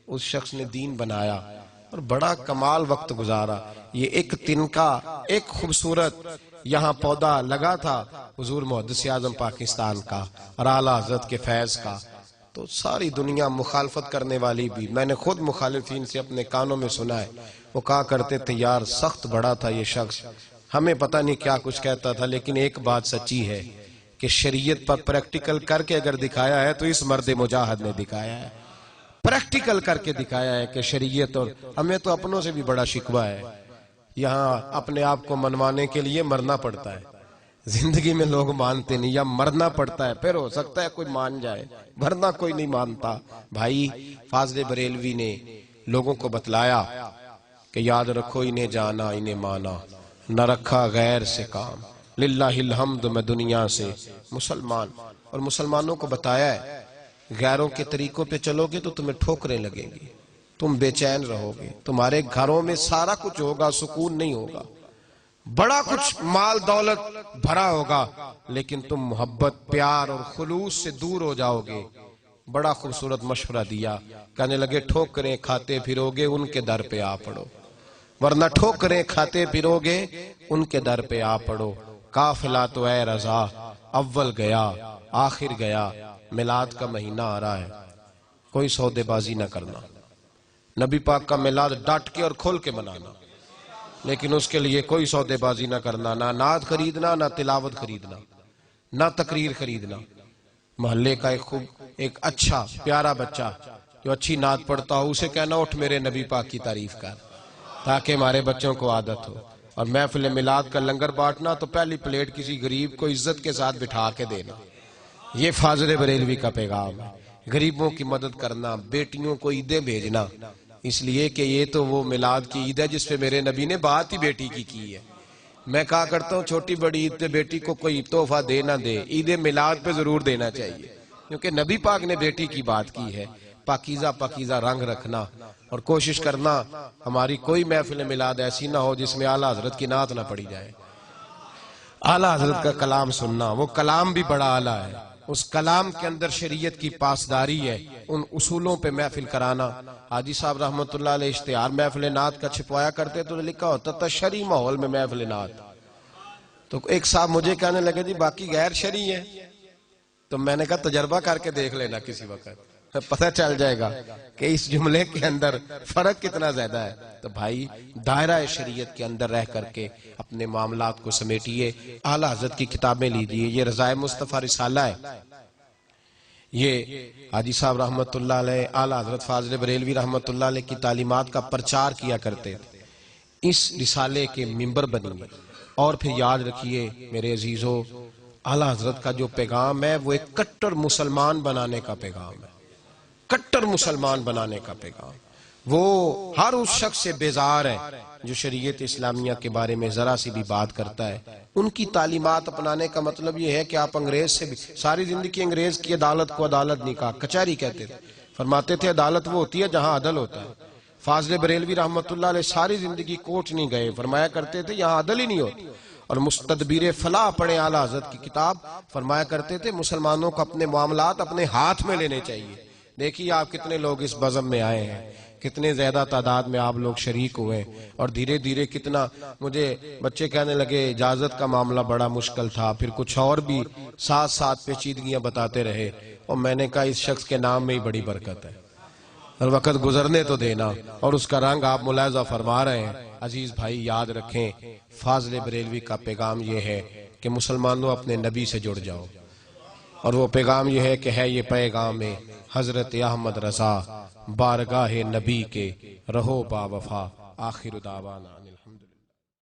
S1: اس شخص نے دین بنایا اور بڑا کمال وقت گزارا۔ یہ ایک تنکا، ایک خوبصورت یہاں پودا لگا تھا حضور محدث اعظم پاکستان کا اور اعلیٰ حضرت کے فیض کا، تو ساری دنیا مخالفت کرنے والی بھی، میں نے خود مخالفین سے اپنے کانوں میں سنا ہے، وہ کہا کرتے تھے یار سخت بڑا تھا یہ شخص، ہمیں پتہ نہیں کیا کچھ کہتا تھا، لیکن ایک بات سچی ہے کہ شریعت پر پریکٹیکل کر کے اگر دکھایا ہے تو اس مرد مجاہد نے دکھایا ہے، پریکٹیکل کر کے دکھایا ہے کہ شریعت، اور ہمیں تو اپنوں سے بھی بڑا شکوہ ہے، یہاں اپنے آپ کو منوانے کے لیے مرنا پڑتا ہے، زندگی میں لوگ مانتے نہیں، یا مرنا پڑتا ہے، پھر ہو سکتا ہے کوئی مان جائے، ورنہ کوئی نہیں مانتا۔ بھائی فاضل بریلوی نے لوگوں کو بتلایا کہ یاد رکھو انہیں جانا انہیں مانا، نہ رکھا غیر سے کام، للہ الحمد میں دنیا سے مسلمان، اور مسلمانوں کو بتایا ہے غیروں کے طریقوں پہ چلو گے تو تمہیں ٹھوکریں لگیں گی، تم بے چین رہو گے، تمہارے گھروں میں سارا کچھ ہوگا سکون نہیں ہوگا، بڑا کچھ مال دولت بھرا ہوگا لیکن تم محبت پیار اور خلوص سے دور ہو جاؤ گے۔ بڑا خوبصورت مشورہ دیا، کہنے لگے ٹھوکریں کھاتے پھرو گے ان کے در پہ آ پڑو، ورنہ ٹھوکریں کھاتے پھرو گے ان کے در پہ آ پڑو، قافلہ تو اے رضا اول گیا آخر گیا، میلاد کا مہینہ آ رہا ہے، کوئی سودے بازی نہ کرنا، نبی پاک کا میلاد ڈٹ کے اور کھول کے منانا، لیکن اس کے لیے کوئی سودے بازی نہ کرنا، نہ نعت خریدنا نہ تلاوت خریدنا نہ تقریر خریدنا۔ محلے کا ایک اچھا پیارا بچہ جو اچھی نعت پڑھتا ہو اسے کہنا اٹھ میرے نبی پاک کی تعریف کر، تاکہ ہمارے بچوں کو عادت ہو، اور محفل میلاد کا لنگر بانٹنا تو پہلی پلیٹ کسی غریب کو عزت کے ساتھ بٹھا کے دینا۔ یہ فاضل بریلوی کا پیغام ہے، غریبوں کی مدد کرنا، بیٹیوں کو عیدیں بھیجنا، اس لیے کہ یہ تو وہ میلاد کی عید ہے جس پہ میرے نبی نے بات ہی بیٹی کی ہے۔ میں کہا کرتا ہوں چھوٹی بڑی عید پہ بیٹی کو کوئی تحفہ دے نہ دے، عید میلاد پہ ضرور دینا چاہیے، کیونکہ نبی پاک نے بیٹی کی بات کی ہے۔ پاکیزہ پاکیزہ رنگ رکھنا اور کوشش کرنا ہماری کوئی محفل میلاد ایسی نہ ہو جس میں اعلیٰ حضرت کی نعت نہ پڑی جائے، اعلیٰ حضرت کا کلام سننا، وہ کلام بھی بڑا اعلیٰ ہے، اس کلام کے اندر شریعت کی پاسداری ہے، ان اصولوں پہ محفل کرانا۔ حاجی صاحب رحمت اللہ علیہ اشتہار محفل نعت کا چھپوایا کرتے تو لکھا ہوتا تھا شرعی ماحول میں محفل نعت، تو ایک صاحب مجھے کہنے لگے جی باقی غیر شرعی ہے، تو میں نے کہا تجربہ کر کے دیکھ لینا کسی وقت، پتہ چل جائے گا کہ اس جملے کے اندر فرق کتنا زیادہ ہے۔ تو بھائی دائرہ شریعت کے اندر رہ کر کے اپنے معاملات کو سمیٹیے، اعلیٰ حضرت کی کتابیں لیجیے، یہ رضائے مصطفیٰ رسالہ ہے، یہ حاجی صاحب رحمت اللہ علیہ اعلیٰ حضرت فاضل بریلوی رحمت اللہ علیہ کی تعلیمات کا پرچار کیا کرتے تھے، اس رسالے کے ممبر بنیے، اور پھر یاد رکھیے میرے عزیزو اعلیٰ حضرت کا جو پیغام ہے وہ ایک کٹر مسلمان بنانے کا پیغام ہے، کٹر مسلمان بنانے کا پیغام، وہ ہر اس شخص سے بیزار ہے جو شریعت اسلامیہ کے بارے میں ذرا سی بھی بات کرتا ہے۔ ان کی تعلیمات اپنانے کا مطلب یہ ہے کہ آپ انگریز سے بھی، ساری زندگی انگریز کی عدالت کو عدالت نہیں کہا، کچہری کہتے تھے، فرماتے تھے عدالت وہ ہوتی ہے جہاں عدل ہوتا ہے۔ فاضل بریلوی رحمت اللہ علیہ ساری زندگی کوٹ نہیں گئے، فرمایا کرتے تھے یہاں عدل ہی نہیں ہوتی، اور مستدبیر فلاح پڑھیں اعلیٰ حضرت کی کتاب، فرمایا کرتے تھے مسلمانوں کو اپنے معاملات اپنے ہاتھ میں لینے چاہیے۔ دیکھیے آپ کتنے لوگ اس بزم میں آئے ہیں، کتنے زیادہ تعداد میں آپ لوگ شریک ہوئے، اور دھیرے دھیرے کتنا، مجھے بچے کہنے لگے اجازت کا معاملہ بڑا مشکل تھا، پھر کچھ اور بھی ساتھ ساتھ پیچیدگیاں بتاتے رہے، اور میں نے کہا اس شخص کے نام میں ہی بڑی برکت ہے، ہر وقت گزرنے تو دینا، اور اس کا رنگ آپ ملاحظہ فرما رہے ہیں۔ عزیز بھائی یاد رکھیں فاضل بریلوی کا پیغام یہ ہے کہ مسلمانوں اپنے نبی سے جڑ جاؤ، اور وہ پیغام یہ ہے کہ ہے یہ پیغام حضرت احمد رضا بارگاہ نبی کے، رہو با وفا، آخر دعوانا